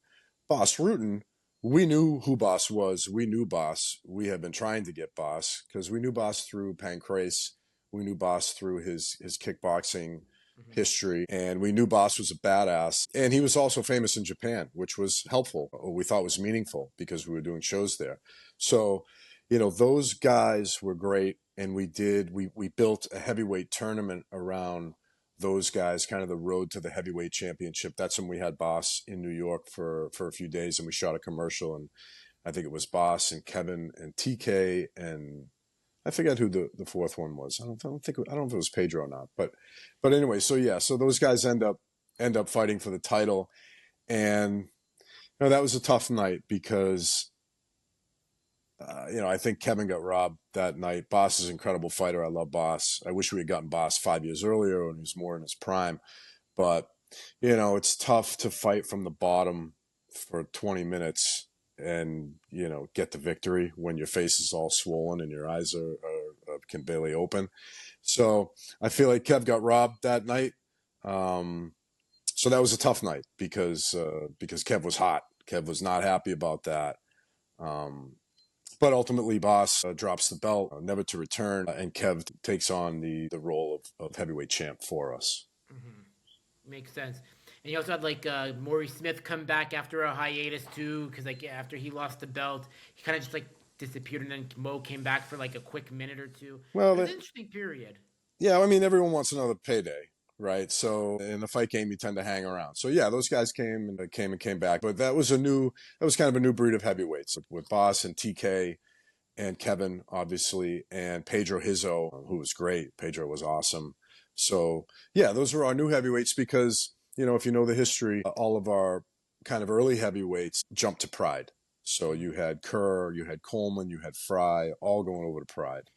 Boss Rutan, we knew who Boss was. We knew Boss. We had been trying to get Boss because we knew Boss through Pancrase. We knew Boss through his kickboxing Hmm. history, and we knew Boss was a badass. And he was also famous in Japan, which was helpful, or we thought was meaningful because we were doing shows there. So, those guys were great, and we built a heavyweight tournament around those guys, kind of the road to the heavyweight championship. That's when we had Boss in New York for a few days, and we shot a commercial, and I think it was Boss and Kevin and TK, and I forget who the fourth one was. I don't know if it was Pedro or not, but anyway, so yeah, so those guys end up fighting for the title, and that was a tough night because I think Kevin got robbed that night. Boss is an incredible fighter. I love Boss. I wish we had gotten Boss 5 years earlier when he was more in his prime, but it's tough to fight from the bottom for 20 minutes and get the victory when your face is all swollen and your eyes can barely open. So I feel like Kev got robbed that night. So that was a tough night because Kev was hot. Kev was not happy about that. But ultimately, Boss drops the belt, never to return, and Kev takes on the role of heavyweight champ for us. Hmm. Makes sense. And you also had like Maury Smith come back after a hiatus too, because like after he lost the belt, he kind of just like disappeared, and then Mo came back for like a quick minute or two. Well, It was an interesting period. yeah, I mean, everyone wants another payday, right? So in the fight game, you tend to hang around. So yeah, those guys came back, but that was kind of a new breed of heavyweights with Boss and TK and Kevin, obviously, and Pedro Hizzo, who was great. Pedro was awesome. So yeah, those were our new heavyweights because if you know the history, all of our kind of early heavyweights jumped to Pride. So you had Kerr, you had Coleman, you had Fry, all going over to Pride.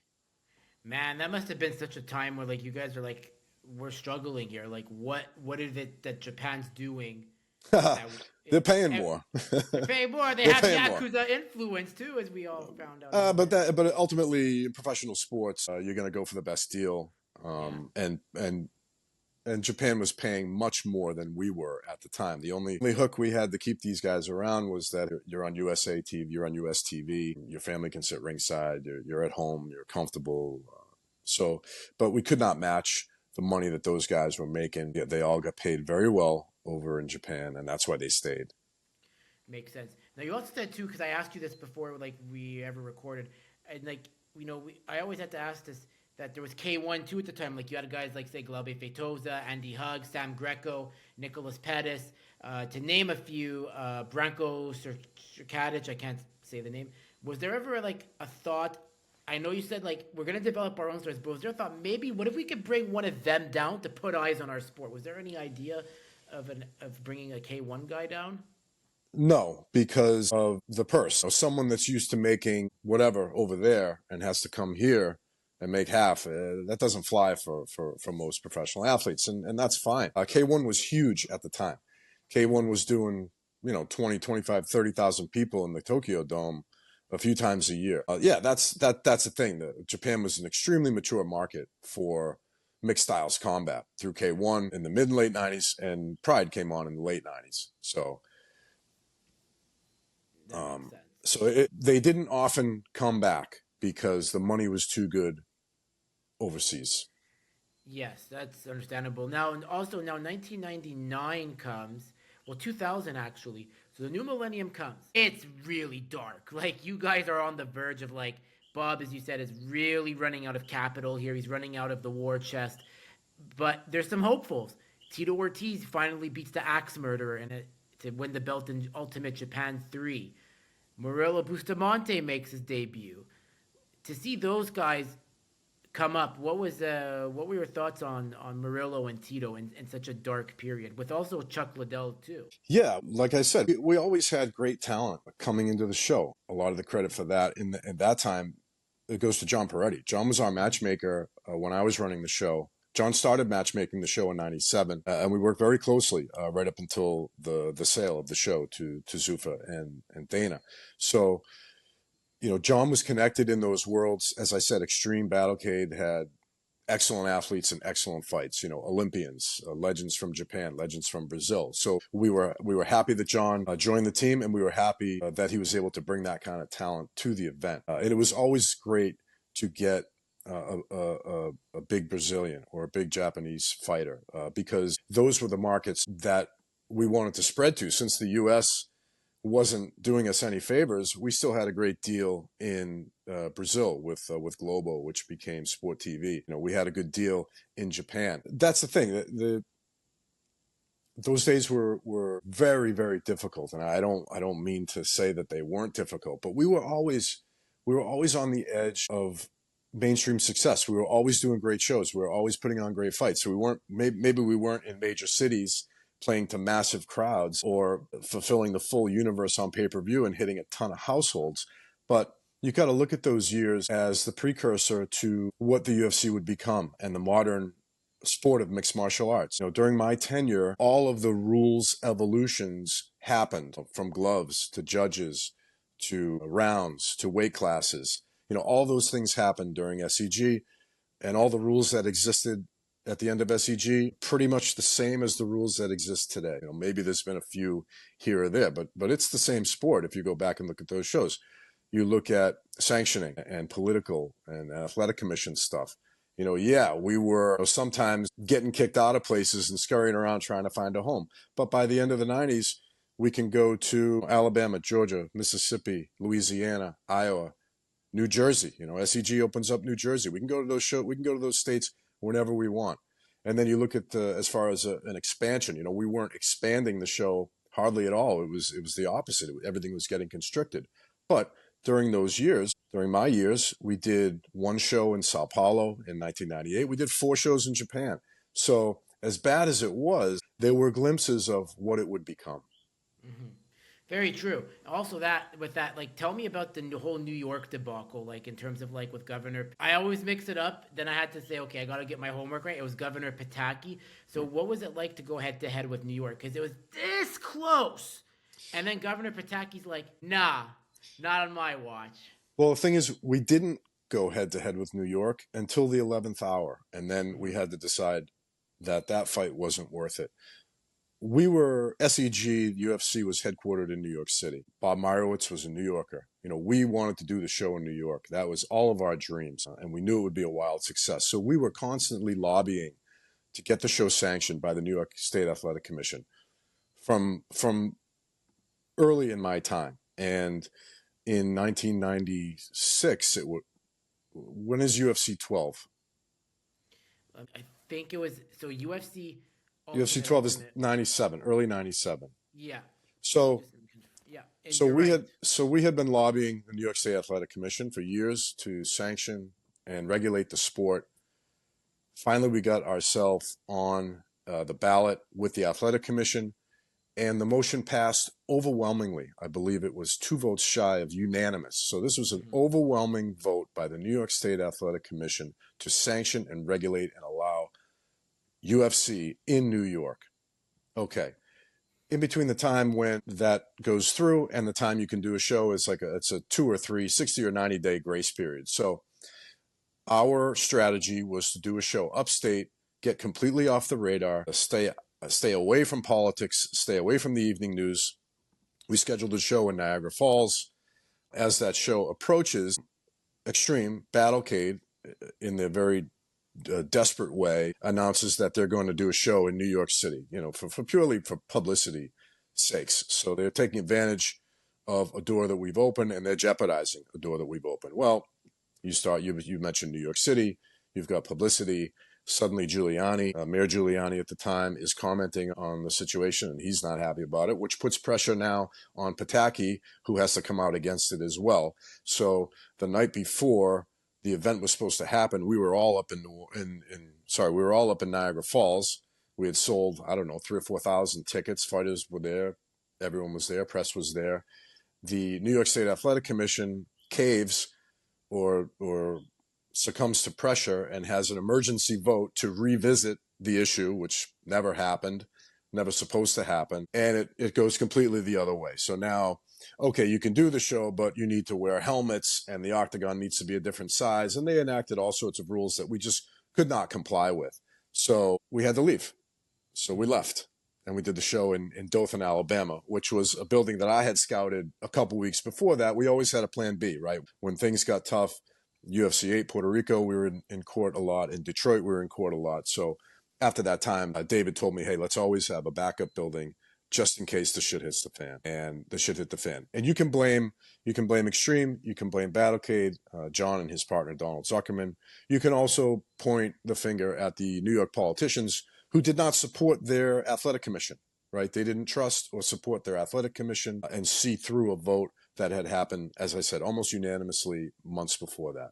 Man, that must have been such a time where like you guys are like, we're struggling here. Like, what is it that Japan's doing that They're paying eh, more. they're paying more? They They're have paying more. Yakuza influence too, as we all found out But later. but ultimately, in professional sports, you're going to go for the best deal. Yeah. And Japan was paying much more than we were at the time. The only hook we had to keep these guys around was that you're on USA TV, you're on US TV, your family can sit ringside, you're at home, you're comfortable. So, but we could not match the money that those guys were making. Yeah, they all got paid very well over in Japan, and that's why they stayed. Makes sense. Now you also said too, because I asked you this before, like we ever recorded, and like I always had to ask this, that there was K1 too at the time. Like you had guys like say Glaube Feitosa, Andy Hug, Sam Greco, Nicholas Pettis, to name a few. Branko Cirkadic, I can't say the name. Was there ever like a thought? I know you said like we're gonna develop our own stars, but was there a thought maybe what if we could bring one of them down to put eyes on our sport? Was there any idea of bringing a K1 guy down? No, because of the purse. So someone that's used to making whatever over there and has to come here and make half, that doesn't fly for most professional athletes. And that's fine. K1 was huge at the time. K1 was doing, 20, 25, 30,000 people in the Tokyo Dome a few times a year. Yeah, that's the thing. Japan was an extremely mature market for mixed styles combat through K1 in the mid and late 90s, and Pride came on in the late 90s. That makes sense. They didn't often come back because the money was too good overseas. Yes, that's understandable. Now, and also now 1999 comes, well 2000 actually. So the new millennium comes. It's really dark. Like you guys are on the verge of like Bob, as you said, is really running out of capital here. He's running out of the war chest. But there's some hopefuls. Tito Ortiz finally beats the Axe Murderer to win the belt in Ultimate Japan 3. Murillo Bustamante makes his debut. To see those guys come up, what were your thoughts on Murillo and Tito in such a dark period, with also Chuck Liddell too? Yeah, like I said, we always had great talent coming into the show. A lot of the credit for that in that time, it goes to John Peretti. John was our matchmaker when I was running the show. John started matchmaking the show in '97, and we worked very closely right up until the sale of the show to Zuffa and Dana. So John was connected in those worlds. As I said, Extreme Battlecade had excellent athletes and excellent fights. Olympians, legends from Japan, legends from Brazil. So we were happy that John joined the team, and we were happy that he was able to bring that kind of talent to the event. And it was always great to get a big Brazilian or a big Japanese fighter, because those were the markets that we wanted to spread to. Since the U.S. wasn't doing us any favors, we still had a great deal in Brazil with Globo, which became Sport TV. You know, we had a good deal in Japan. That's the thing. Those days were very, very difficult, and I don't mean to say that they weren't difficult, but we were always on the edge of mainstream success. We were always doing great shows. We were always putting on great fights. So we weren't, maybe we weren't in major cities playing to massive crowds or fulfilling the full universe on pay-per-view and hitting a ton of households. But you got to look at those years as the precursor to what the UFC would become and the modern sport of mixed martial arts. You know, during my tenure, all of the rules evolutions happened, from gloves to judges to rounds to weight classes. You know, all those things happened during SEG, and all the rules that existed at the end of SEG, pretty much the same as the rules that exist today. You know, maybe there's been a few here or there, but it's the same sport if you go back and look at those shows. You look at sanctioning and political and athletic commission stuff. You know, yeah, we were sometimes getting kicked out of places and scurrying around trying to find a home. But by the end of the 90s, we can go to Alabama, Georgia, Mississippi, Louisiana, Iowa, New Jersey. You know, SEG opens up New Jersey. We can go to those shows. We can go to those states whenever we want. And then you look at as far as an expansion. You know, we weren't expanding the show hardly at all. It was the opposite. Everything was getting constricted. But during those years, during my years, we did one show in Sao Paulo in 1998. We did 4 shows in Japan. So as bad as it was, there were glimpses of what it would become. Mm-hmm. Very true. Also, like, tell me about the whole New York debacle, like, in terms of, like, with Governor. I always mix it up. Then I had to say, okay, I got to get my homework right. It was Governor Pataki. So what was it like to go head to head with New York? Because it was this close. And then Governor Pataki's like, nah, not on my watch. Well, the thing is, we didn't go head to head with New York until the 11th hour. And then we had to decide that fight wasn't worth it. We were SEG, UFC was headquartered in New York City. Bob Meyerowitz was a New Yorker. You know, we wanted to do the show in New York. That was all of our dreams, and we knew it would be a wild success. So we were constantly lobbying to get the show sanctioned by the New York State Athletic Commission from early in my time. And in 1996, when is UFC 12? I think it was, so UFC 12 is 97, early 97. Yeah. So yeah. we had been lobbying the New York State Athletic Commission for years to sanction and regulate the sport. Finally, we got ourselves on the ballot with the Athletic Commission, and the motion passed overwhelmingly. I believe it was 2 votes shy of unanimous. So this was an overwhelming vote by the New York State Athletic Commission to sanction and regulate and allow UFC in New York. Okay. In between the time when that goes through and the time you can do a show, it's a 2 or 3, 60 or 90 day grace period. So our strategy was to do a show upstate, get completely off the radar, stay away from politics, stay away from the evening news. We scheduled a show in Niagara Falls. As that show approaches, Extreme, Battlecade, in their very desperate way, announces that they're going to do a show in New York City, you know, for purely for publicity sakes. So they're taking advantage of a door that we've opened, and they're jeopardizing a door that we've opened. Well, you mentioned New York City, you've got publicity. Suddenly Giuliani, Mayor Giuliani at the time, is commenting on the situation, and he's not happy about it, which puts pressure now on Pataki, who has to come out against it as well. So the night before the event was supposed to happen, we were all up in Niagara Falls. We had sold, 3,000 or 4,000 tickets. Fighters were there. Everyone was there. Press was there. The New York State Athletic Commission caves or succumbs to pressure and has an emergency vote to revisit the issue, which never happened, never supposed to happen. And it goes completely the other way. So now, okay, you can do the show, but you need to wear helmets and the octagon needs to be a different size. And they enacted all sorts of rules that we just could not comply with. So we had to leave. So we left and we did the show in Dothan, Alabama, which was a building that I had scouted a couple weeks before that. We always had a plan B, right? When things got tough, UFC 8, Puerto Rico, we were in court a lot. In Detroit, we were in court a lot. So after that time, David told me, hey, let's always have a backup building just in case the shit hits the fan. And the shit hit the fan. And you can blame Extreme, you can blame Battlecade, John and his partner, Donald Zuckerman. You can also point the finger at the New York politicians who did not support their athletic commission, right? They didn't trust or support their athletic commission and see through a vote that had happened, as I said, almost unanimously months before that.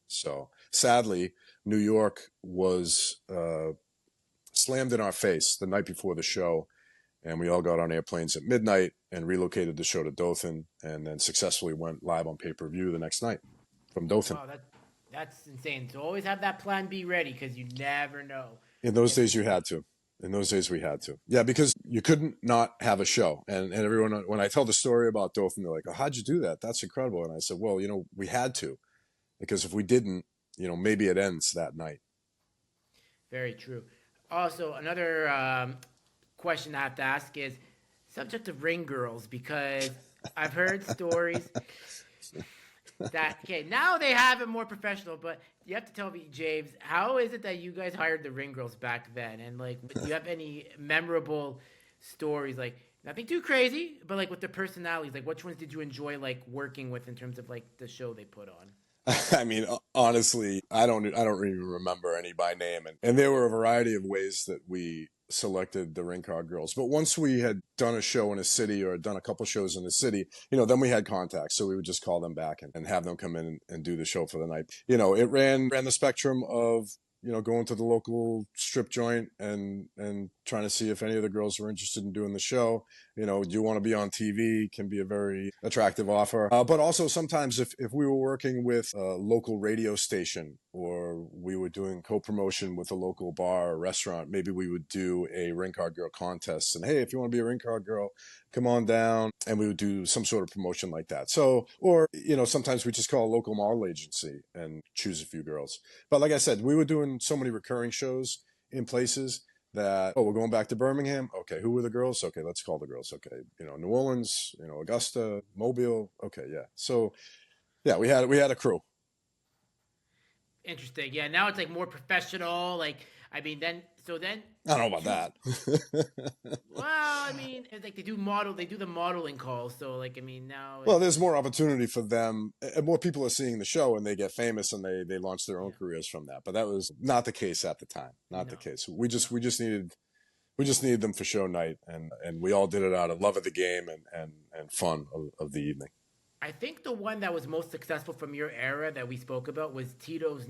So sadly, New York was slammed in our face the night before the show, and we all got on airplanes at midnight and relocated the show to Dothan, and then successfully went live on pay-per-view the next night from Dothan. Wow, that's insane. So always have that plan B ready because you never know. In those If days, you had to. In those days, we had to. Yeah, because you couldn't not have a show. And everyone, when I tell the story about Dothan, they're like, oh, how'd you do that? That's incredible. And I said, well, we had to. Because if we didn't, maybe it ends that night. Very true. Also, another question I have to ask is subject of ring girls because I've heard stories that okay now they have it more professional, but you have to tell me, James, how is it that you guys hired the ring girls back then, and like, do you have any memorable stories, like nothing too crazy, but like with the personalities, like which ones did you enjoy like working with in terms of like the show they put on? I mean, honestly, I don't even remember any by name, and there were a variety of ways that we selected the ring card girls. But once we had done a show in a city or done a couple shows in the city, then we had contacts, so we would just call them back and have them come in and do the show for the night. It ran the spectrum of going to the local strip joint and trying to see if any of the girls were interested in doing the show. Do you want to be on TV? Can be a very attractive offer. But also sometimes if we were working with a local radio station or we were doing co-promotion with a local bar or restaurant, maybe we would do a ring card girl contest. And hey, if you want to be a ring card girl, come on down. And we would do some sort of promotion like that. So, or, sometimes we just call a local model agency and choose a few girls. But like I said, we were doing so many recurring shows in places that, oh, we're going back to Birmingham. Okay, who were the girls? Okay, let's call the girls. Okay, New Orleans, Augusta, Mobile. Okay, yeah. So, yeah, we had a crew. Interesting. Yeah, now it's like more professional. Like, I mean, then I don't know about two. that. Well, I mean, it's like they do the modeling calls. So, like, I mean, now Well, it's there's more opportunity for them. And more people are seeing the show and they get famous and they launch their own yeah, careers from that. But that was not the case at the time. Not the no, case. no. We just needed them for show night, and we all did it out of love of the game and fun of the evening. I think the one that was most successful from your era that we spoke about was Tito's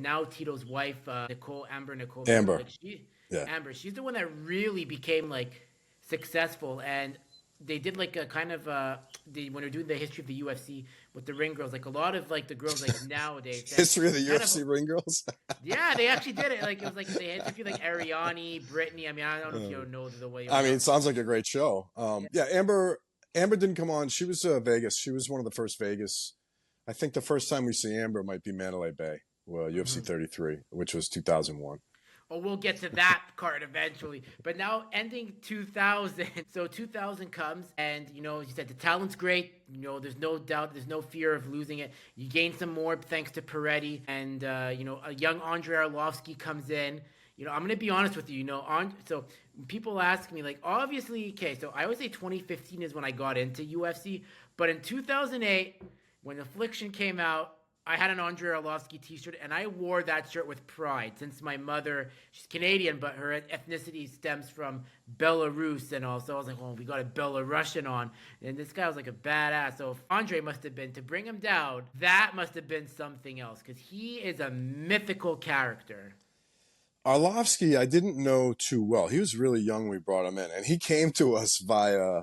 wife, Nicole Miller. Amber, Like yeah. Amber, she's the one that really became like successful, and they did like a kind of when they're doing the history of the UFC with the ring girls, like a lot of like the girls like nowadays, that History of the kind of UFC ring girls. yeah, they actually did it. Like it was like they interviewed like Ariani, Brittany. I mean, I don't know if you know the way. I mean, it sounds like a great show. Yeah. Yeah, Amber didn't come on. She was Vegas. She was one of the first Vegas. I think the first time we see Amber might be Mandalay Bay, well, UFC Mm-hmm. 33, which was 2001. Oh, we'll get to that card eventually. But now ending 2000. So 2000 comes, and you said the talent's great. There's no doubt, there's no fear of losing it. You gain some more thanks to Peretti, and a young Andrei Arlovsky comes in. I'm gonna be honest with you. So people ask me like, obviously, okay. So I always say 2015 is when I got into UFC, but in 2008, when Affliction came out, I had an Andrei Arlovsky t-shirt, and I wore that shirt with pride since my mother, she's Canadian, but her ethnicity stems from Belarus, and also I was like, oh, we got a Belarusian on, and this guy was like a badass. So if Andre must have been, to bring him down, that must have been something else, because he is a mythical character. Arlovsky, I didn't know too well. He was really young when we brought him in, and he came to us via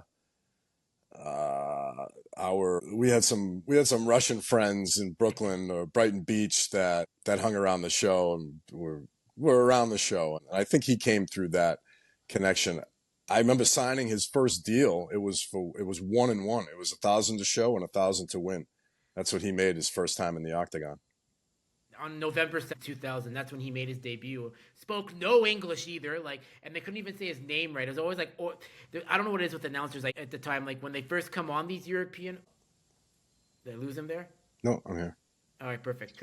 we had some Russian friends in Brooklyn or Brighton Beach that hung around the show and were around the show. And I think he came through that connection. I remember signing his first deal. It was 1-1. It was 1,000 to show and 1,000 to win. That's what he made his first time in the octagon. On November 7th, 2000, that's when he made his debut. Spoke no English either, like, and they couldn't even say his name right. It was always like, oh, I don't know what it is with announcers, like, at the time, like, when they first come on these European... Did I lose him there? No, I'm here. All right, perfect.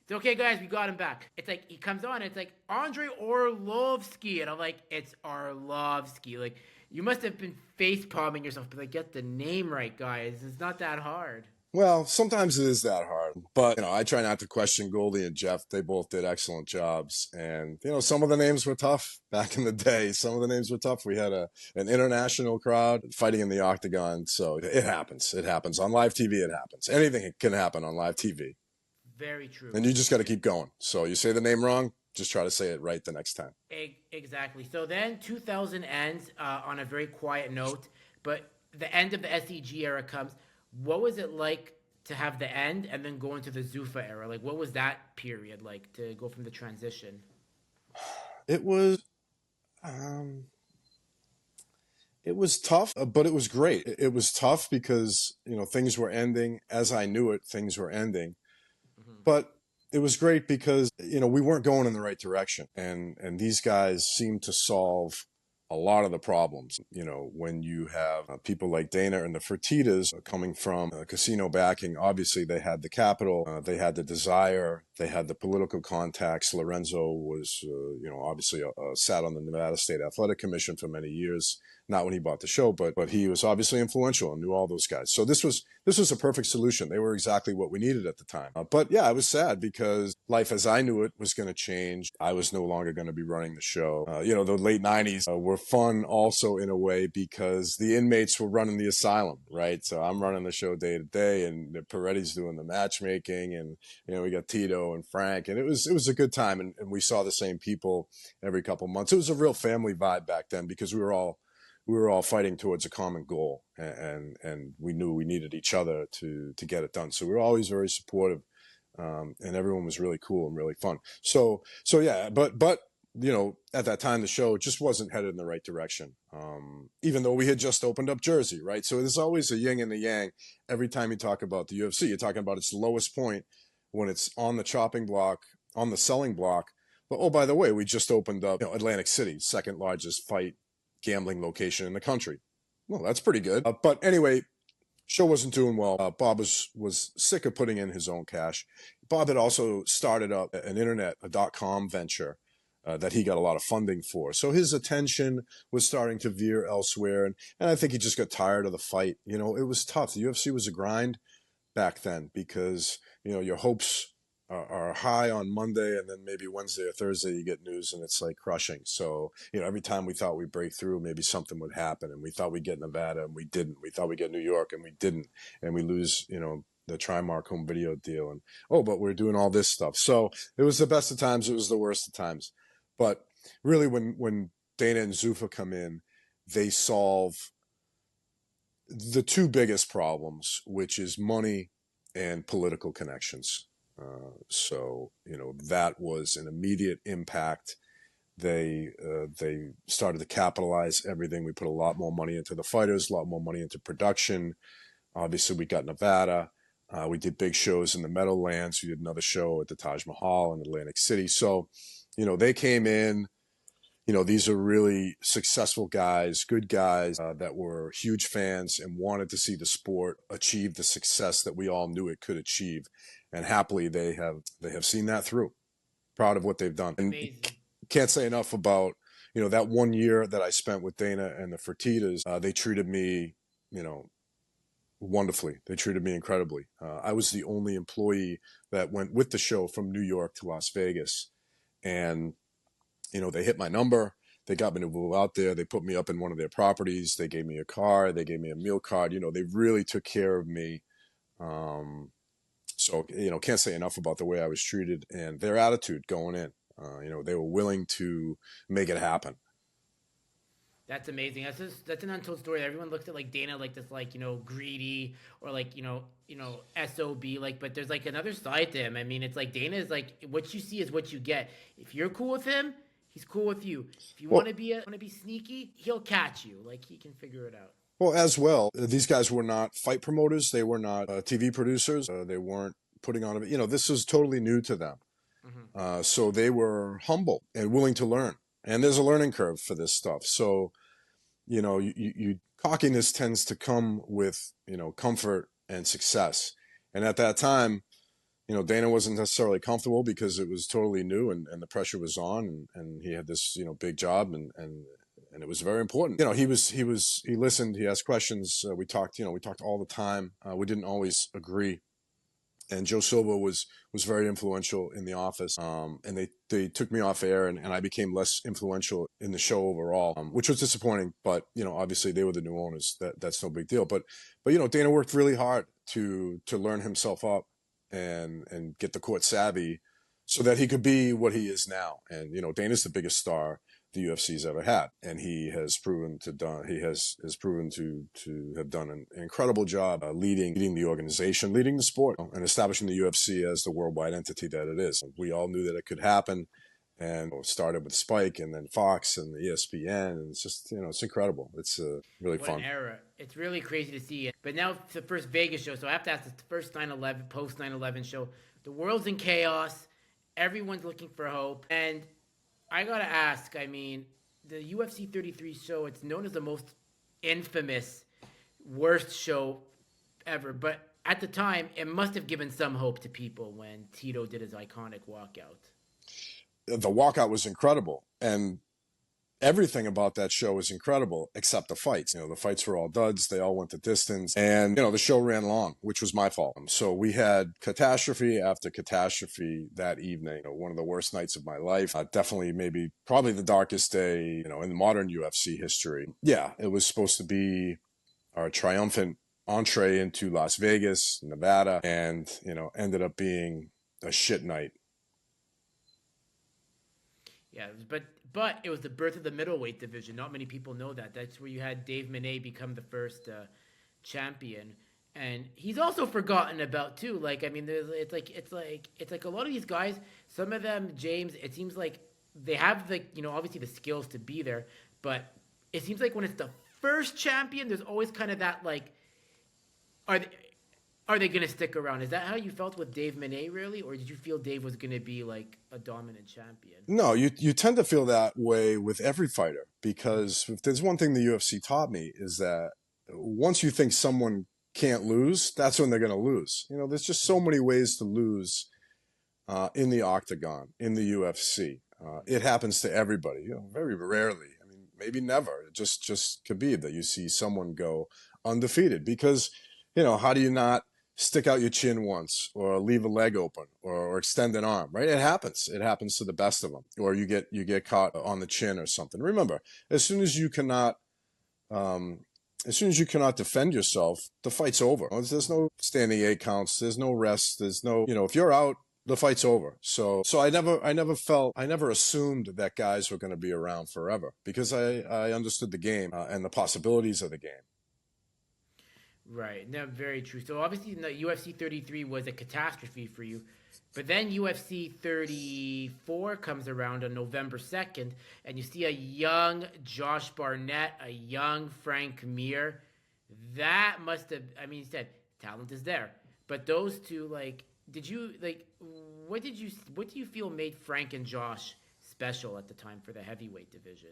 It's okay, guys. We got him back. It's like he comes on. It's like Andre Orlovsky, and I'm like, it's Orlovsky. Like you must have been face palming yourself, but like get the name right, guys. It's not that hard. Well, sometimes it is that hard, but I try not to question Goldie and Jeff. They both did excellent jobs, and some of the names were tough back in the day. Some of the names were tough. We had an international crowd fighting in the octagon, so it happens. It happens on live TV. It happens. Anything can happen on live TV, Very true. and you just got to keep going. So you say the name wrong, just try to say it right the next time. Exactly. So then 2000 ends on a very quiet note, but the end of the SEG era comes. What was it like to have the end and then go into the Zuffa era? Like, what was that period like to go from the transition? It was um, it was tough, but it was great. It was tough because things were ending as I knew it. Things were ending, Mm-hmm. but it was great because we weren't going in the right direction, and these guys seemed to solve a lot of the problems. When you have people like Dana and the Fertitas coming from casino backing, obviously they had the capital, they had the desire, they had the political contacts. Lorenzo was, obviously sat on the Nevada State Athletic Commission for many years. Not when he bought the show, but he was obviously influential and knew all those guys. So this was a perfect solution. They were exactly what we needed at the time. But yeah, I was sad because life as I knew it was going to change. I was no longer going to be running the show. The late 90s were fun also in a way because the inmates were running the asylum, right? So I'm running the show day to day, and Peretti's doing the matchmaking, and we got Tito and Frank, and it was a good time, and we saw the same people every couple months. It was a real family vibe back then because we were all fighting towards a common goal, and we knew we needed each other to get it done. So we were always very supportive, and everyone was really cool and really fun. So yeah, but at that time the show just wasn't headed in the right direction. Even though we had just opened up Jersey, right? So there's always a yin and a yang. Every time you talk about the UFC, you're talking about its lowest point when it's on the chopping block, on the selling block. But oh, by the way, we just opened up Atlantic City, second largest fight gambling location in the country. Well, that's pretty good. But anyway, show wasn't doing well. Bob was sick of putting in his own cash. Bob had also started up an internet, a .com venture that he got a lot of funding for. So his attention was starting to veer elsewhere. And I think he just got tired of the fight. It was tough. The UFC was a grind back then because, your hopes are high on Monday, and then maybe Wednesday or Thursday you get news and it's like crushing. So, every time we thought we'd break through, maybe something would happen, and we thought we'd get Nevada and we didn't. We thought we'd get New York and we didn't. And we lose, the Trimark home video deal, and but we're doing all this stuff. So it was the best of times, it was the worst of times. But really when Dana and Zuffa come in, they solve the two biggest problems, which is money and political connections. That was an immediate impact. They started to capitalize everything. We put a lot more money into the fighters, a lot more money into production. Obviously, we got Nevada. We did big shows in the Meadowlands. We did another show at the Taj Mahal in Atlantic City. So, they came in. These are really successful guys, good guys that were huge fans and wanted to see the sport achieve the success that we all knew it could achieve. And happily, they have seen that through. Proud of what they've done. And Amazing. can't say enough about, that 1 year that I spent with Dana and the Fertitas. They treated me, wonderfully. They treated me incredibly. I was the only employee that went with the show from New York to Las Vegas. And they hit my number. They got me to move out there. They put me up in one of their properties. They gave me a car. They gave me a meal card. They really took care of me. So, can't say enough about the way I was treated and their attitude going in. They were willing to make it happen. That's amazing. That's an untold story. Everyone looks at like Dana like this, like greedy or like sob. Like, but there's like another side to him. I mean, it's like Dana is like what you see is what you get. If you're cool with him, he's cool with you. If you Well, want to be sneaky, he'll catch you. Like he can figure it out. well, as well, these guys were not fight promoters. They were not TV producers. They weren't putting on this was totally new to them. Mm-hmm. So they were humble and willing to learn. And there's a learning curve for this stuff. So, cockiness tends to come with, comfort and success. And at that time, Dana wasn't necessarily comfortable because it was totally new, and the pressure was on, and he had this, big job, and it was very important. He listened, he asked questions. We talked all the time. We didn't always agree. And Joe Silva was very influential in the office. And they took me off air, and I became less influential in the show overall, which was disappointing. But obviously they were the new owners. That's no big deal. But Dana worked really hard to learn himself up and get the court savvy so that he could be what he is now. And Dana's the biggest star the UFC's ever had, and he has proven to have done an incredible job leading the organization, leading the sport, and establishing the UFC as the worldwide entity that it is. We all knew that it could happen, and it started with Spike, and then Fox, and the ESPN, and it's just it's incredible. It's really What fun. an era. It's really crazy to see it. But now it's the first Vegas show, so I have to ask the first 9/11, post 9/11 show. The world's in chaos. Everyone's looking for hope. And I gotta ask, I mean, the UFC 33 show, it's known as the most infamous, worst show ever. But at the time, it must have given some hope to people when Tito did his iconic walkout. The walkout was incredible, and everything about that show was incredible except the fights. The fights were all duds. They all went the distance. And, the show ran long, which was my fault. So we had catastrophe after catastrophe that evening. One of the worst nights of my life. Probably the darkest day, in modern UFC history. Yeah, it was supposed to be our triumphant entree into Las Vegas, Nevada, and, ended up being a shit night. Yeah, but it was the birth of the middleweight division. Not many people know that. That's where you had Dave Mene become the first champion, and he's also forgotten about too. Like, I mean, it's like a lot of these guys. Some of them, James. It seems like they have obviously the skills to be there, but it seems like when it's the first champion, there's always kind of that like, are they, are they going to stick around? Is that how you felt with Dave Mene, really? Or did you feel Dave was going to be like a dominant champion? No, you tend to feel that way with every fighter, because if there's one thing the UFC taught me is that once you think someone can't lose, that's when they're going to lose. There's just so many ways to lose in the octagon, in the UFC. It happens to everybody, very rarely. I mean, maybe never. It just could be that you see someone go undefeated because, how do you not stick out your chin once, or leave a leg open, or extend an arm, right? It happens. It happens to the best of them. Or you get caught on the chin or something. Remember, as soon as you cannot defend yourself, the fight's over. There's no standing 8 counts. There's no rest. There's no, if you're out, the fight's over. So I never assumed that guys were going to be around forever, because I understood the game and the possibilities of the game. Right. No, very true. So obviously, the UFC 33 was a catastrophe for you, but then UFC 34 comes around on November 2nd, and you see a young Josh Barnett, a young Frank Mir. That must have. I mean, you said talent is there, but those two, like, what do you feel made Frank and Josh special at the time for the heavyweight division?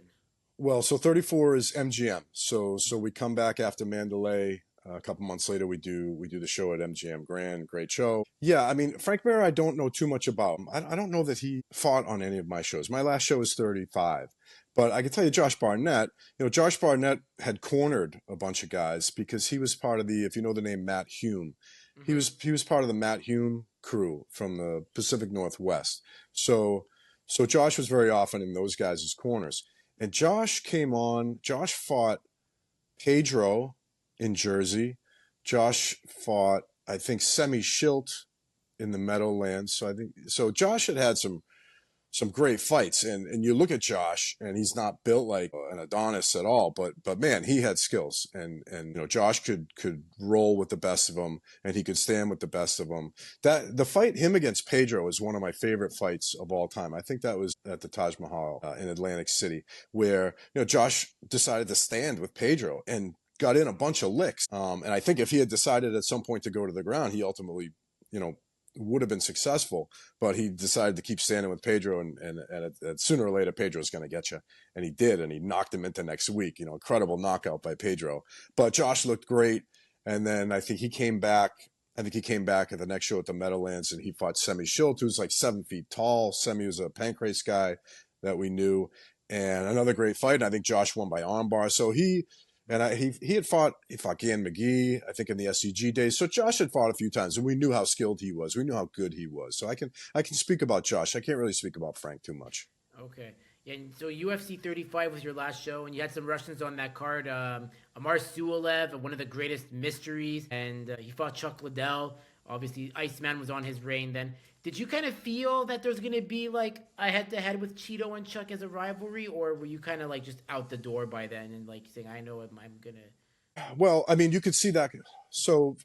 Well, so 34 is MGM. So we come back after Mandalay. A couple months later, we do the show at MGM Grand. Great show. Yeah, I mean, Frank Mir, I don't know too much about him. I don't know that he fought on any of my shows. My last show was 35. But I can tell you Josh Barnett, Josh Barnett had cornered a bunch of guys because he was part of if you know the name Matt Hume, mm-hmm. he was part of the Matt Hume crew from the Pacific Northwest. So Josh was very often in those guys' corners. And Josh fought Pedro in Jersey. Josh fought, I think, Semi Schilt in the Meadowlands. So Josh had some great fights. And you look at Josh, and he's not built like an Adonis at all, but man, he had skills. And Josh could roll with the best of them, and he could stand with the best of them. The fight him against Pedro is one of my favorite fights of all time. I think that was at the Taj Mahal in Atlantic City, where Josh decided to stand with Pedro and got in a bunch of licks. And I think if he had decided at some point to go to the ground, he ultimately, would have been successful. But he decided to keep standing with Pedro, and sooner or later, Pedro's going to get you. And he did, and he knocked him into next week. Incredible knockout by Pedro. But Josh looked great. And then I think he came back I think he came back at the next show at the Meadowlands and he fought Semi Schilt, who's like 7 feet tall. Semi was a pancrase guy that we knew, and another great fight. And I think Josh won by armbar. So he fought Gan McGee, I think in the SCG days. So Josh had fought a few times, and we knew how skilled he was. We knew how good he was. So I can speak about Josh. I can't really speak about Frank too much. Okay. Yeah, and so UFC 35 was your last show, and you had some Russians on that card. Amar Sulev, one of the greatest mysteries, and he fought Chuck Liddell. Obviously, Iceman was on his reign then. Did you kind of feel that there's going to be like a head-to-head with Cheeto and Chuck as a rivalry, or were you kind of like just out the door by then and like saying, I know I'm going to... Well, I mean, you could see that. So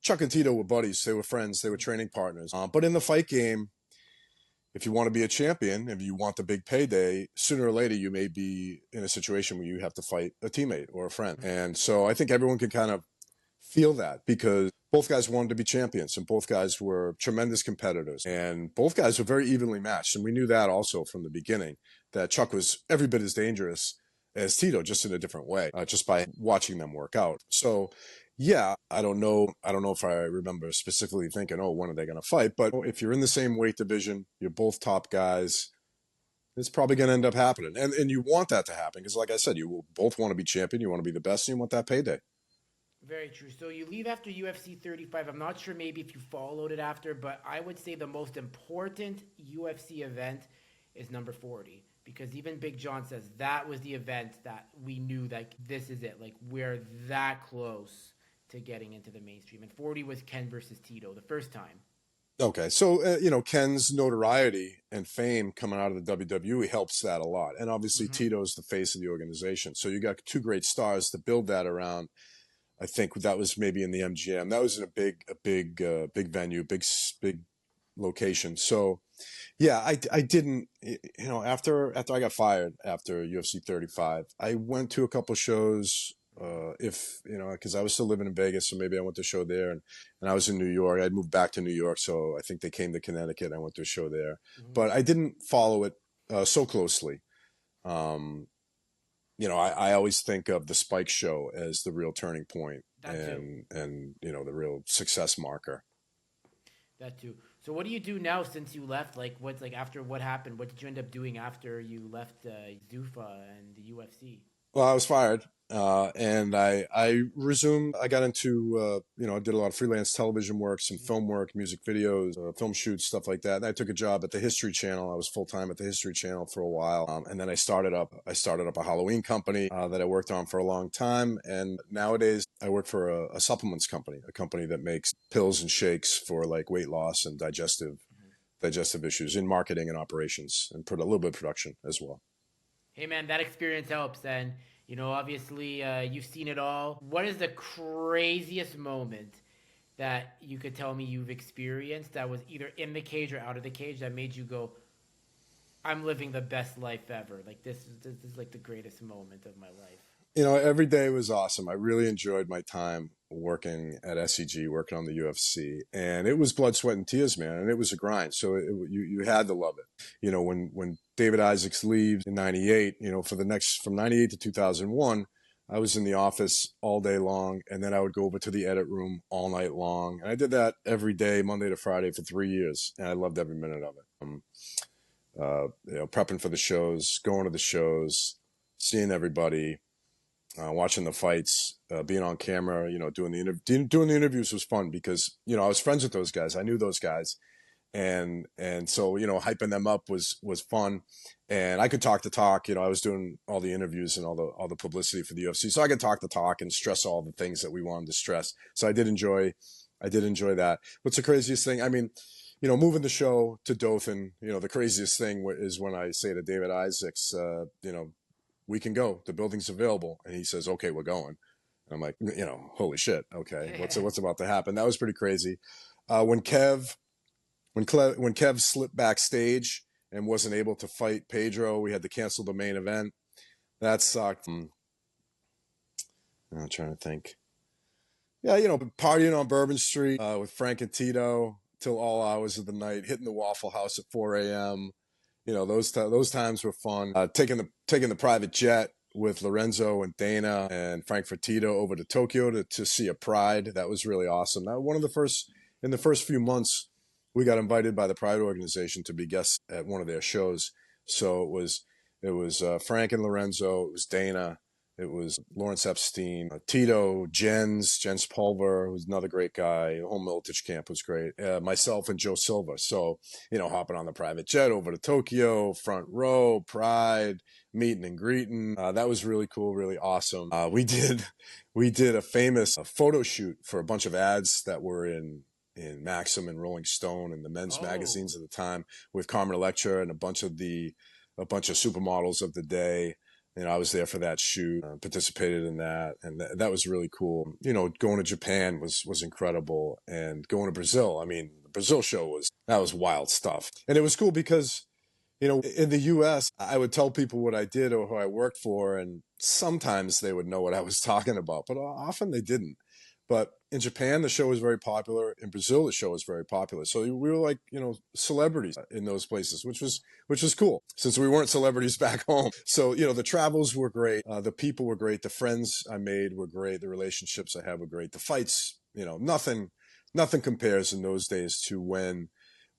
Chuck and Tito were buddies. They were friends. They were training partners. But in the fight game, if you want to be a champion, if you want the big payday, sooner or later you may be in a situation where you have to fight a teammate or a friend. And so I think everyone can kind of feel that because both guys wanted to be champions and both guys were tremendous competitors and both guys were very evenly matched. And we knew that also from the beginning, that Chuck was every bit as dangerous as Tito, just in a different way, just by watching them work out. So yeah, I don't know if I remember specifically thinking, oh, when are they going to fight? But if you're in the same weight division, you're both top guys, it's probably going to end up happening. And you want that to happen because, like I said, you both want to be champion. You want to be the best and you want that payday. Very true. So you leave after UFC 35. I'm not sure maybe if you followed it after, but I would say the most important UFC event is number 40. Because even Big John says that was the event that we knew that this is it. Like, we're that close to getting into the mainstream. And 40 was Ken versus Tito the first time. Okay, so Ken's notoriety and fame coming out of the WWE helps that a lot, and obviously Tito's the face of the organization. So you got two great stars to build that around. I think that was maybe in the MGM. That was in a big venue, big location. So yeah, I didn't, after I got fired after UFC 35, I went to a couple shows, because I was still living in Vegas, so maybe I went to a show there, and I was in New York. I'd moved back to New York, so I think they came to Connecticut. I went to a show there, but I didn't follow it so closely. I always think of the Spike show as the real turning point and the real success marker. That too. So what do you do now since you left? Like, what's like after what happened? What did you end up doing after you left Zuffa and the UFC? Well, I was fired, and I resumed. I got into I did a lot of freelance television work, some film work, music videos, film shoots, stuff like that. And I took a job at the History Channel. I was full time at the History Channel for a while, and then I started up a Halloween company that I worked on for a long time. And nowadays, I work for a supplements company, a company that makes pills and shakes for like weight loss and digestive issues in marketing and operations, and put a little bit of production as well. Hey man, that experience helps, and obviously, you've seen it all. What is the craziest moment that you could tell me you've experienced that was either in the cage or out of the cage that made you go, "I'm living the best life ever"? Like this is like the greatest moment of my life. Every day was awesome. I really enjoyed my time working at SEG, working on the UFC, and it was blood, sweat, and tears, man. And it was a grind. So you had to love it. When David Isaacs leaves in '98, from '98 to 2001, I was in the office all day long, and then I would go over to the edit room all night long. And I did that every day, Monday to Friday, for 3 years, and I loved every minute of it. Prepping for the shows, going to the shows, seeing everybody. Watching the fights, being on camera, doing the interviews was fun because I was friends with those guys. I knew those guys, and so hyping them up was fun, and I could talk the talk. I was doing all the interviews and all the publicity for the UFC, so I could talk the talk and stress all the things that we wanted to stress. So I did enjoy that. What's the craziest thing? I mean, moving the show to Dothan, the craziest thing is when I say to David Isaacs, we can go. The building's available. And he says, okay, we're going. And I'm like, holy shit. Okay. What's about to happen? That was pretty crazy. When Kev slipped backstage and wasn't able to fight Pedro, we had to cancel the main event. That sucked. I'm trying to think. Yeah. Partying on Bourbon Street, with Frank and Tito till all hours of the night, hitting the Waffle House at 4 a.m. Those times were fun. Taking the private jet with Lorenzo and Dana and Frank Fertitta over to Tokyo to see a Pride. That was really awesome. That was one of the first in the first few months, we got invited by the Pride organization to be guests at one of their shows. So it was Frank and Lorenzo, it was Dana, it was Lawrence Epstein, Tito, Jens Pulver, who's another great guy. Home Militich Camp was great. Myself and Joe Silva. So, hopping on the private jet over to Tokyo, front row, Pride, meeting and greeting. That was really cool, really awesome. We did a famous photo shoot for a bunch of ads that were in Maxim and Rolling Stone and the men's Oh, magazines at the time with Carmen Electra and a bunch of supermodels of the day. I was there for that shoot, participated in that, and that was really cool. Going to Japan was incredible, and going to Brazil. I mean, the Brazil show was wild stuff, and it was cool because in the US, I would tell people what I did or who I worked for, and sometimes they would know what I was talking about, but often they didn't. But in Japan, the show was very popular. In Brazil, the show was very popular. So we were like, celebrities in those places, which was cool since we weren't celebrities back home. So, the travels were great. The people were great. The friends I made were great. The relationships I had were great. The fights, nothing compares in those days to when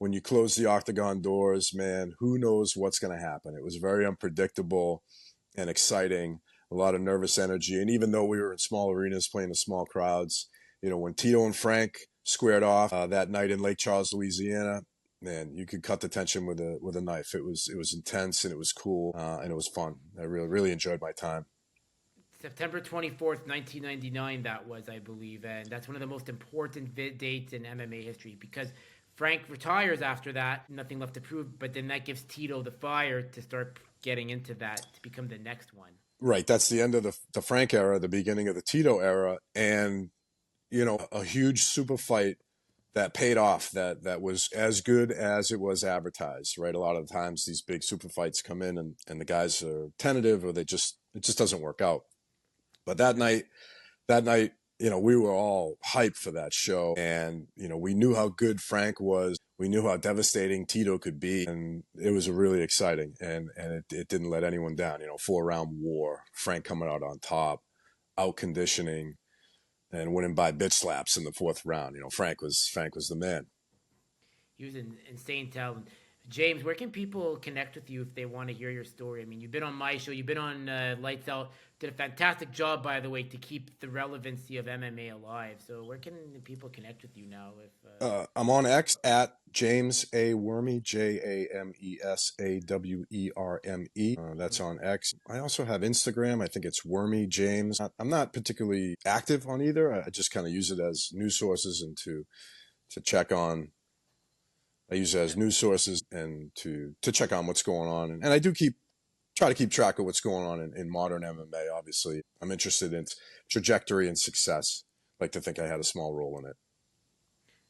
you close the octagon doors, man, who knows what's going to happen. It was very unpredictable and exciting, a lot of nervous energy. And even though we were in small arenas playing to small crowds, when Tito and Frank squared off that night in Lake Charles, Louisiana, man, you could cut the tension with a knife. It was intense and it was cool and it was fun. I really, really enjoyed my time. September 24th, 1999, that was, I believe. And that's one of the most important dates in MMA history because Frank retires after that, nothing left to prove, but then that gives Tito the fire to start getting into that to become the next one. Right. That's the end of the Frank era, the beginning of the Tito era. And, a huge super fight that paid off, that was as good as it was advertised, right? A lot of the times these big super fights come in and the guys are tentative or it just doesn't work out. But that night, we were all hyped for that show. And, we knew how good Frank was. We knew how devastating Tito could be. And it was really exciting. And it didn't let anyone down. 4-round war, Frank coming out on top, out conditioning, and winning by bitch slaps in the fourth round. Frank was the man. He was an insane talent. James, where can people connect with you if they want to hear your story? I mean, you've been on my show, you've been on Lights Out. Did a fantastic job, by the way, to keep the relevancy of MMA alive. So, where can people connect with you now? If I'm on X at James A. Werme, JamesAWerme. That's on X. I also have Instagram. I think it's Werme James. I'm not particularly active on either. I just kind of use it as news sources and to check on. I use it as news sources and to check on what's going on. And I do try to keep track of what's going on in modern MMA. Obviously, I'm interested in its trajectory and success. I like to think I had a small role in it.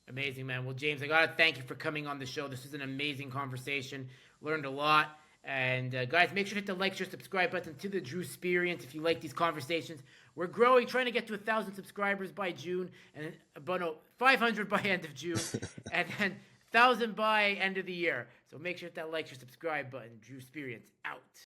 Amazing, man. Well, James, I got to thank you for coming on the show. This was an amazing conversation. Learned a lot. And guys, make sure to hit the like, share, subscribe button to the Drewsperience if you like these conversations. We're growing, trying to get to 1,000 subscribers by June, and about 500 by end of June, and then 1,000 by end of the year. So make sure to hit that like, share, subscribe button. Drewsperience out.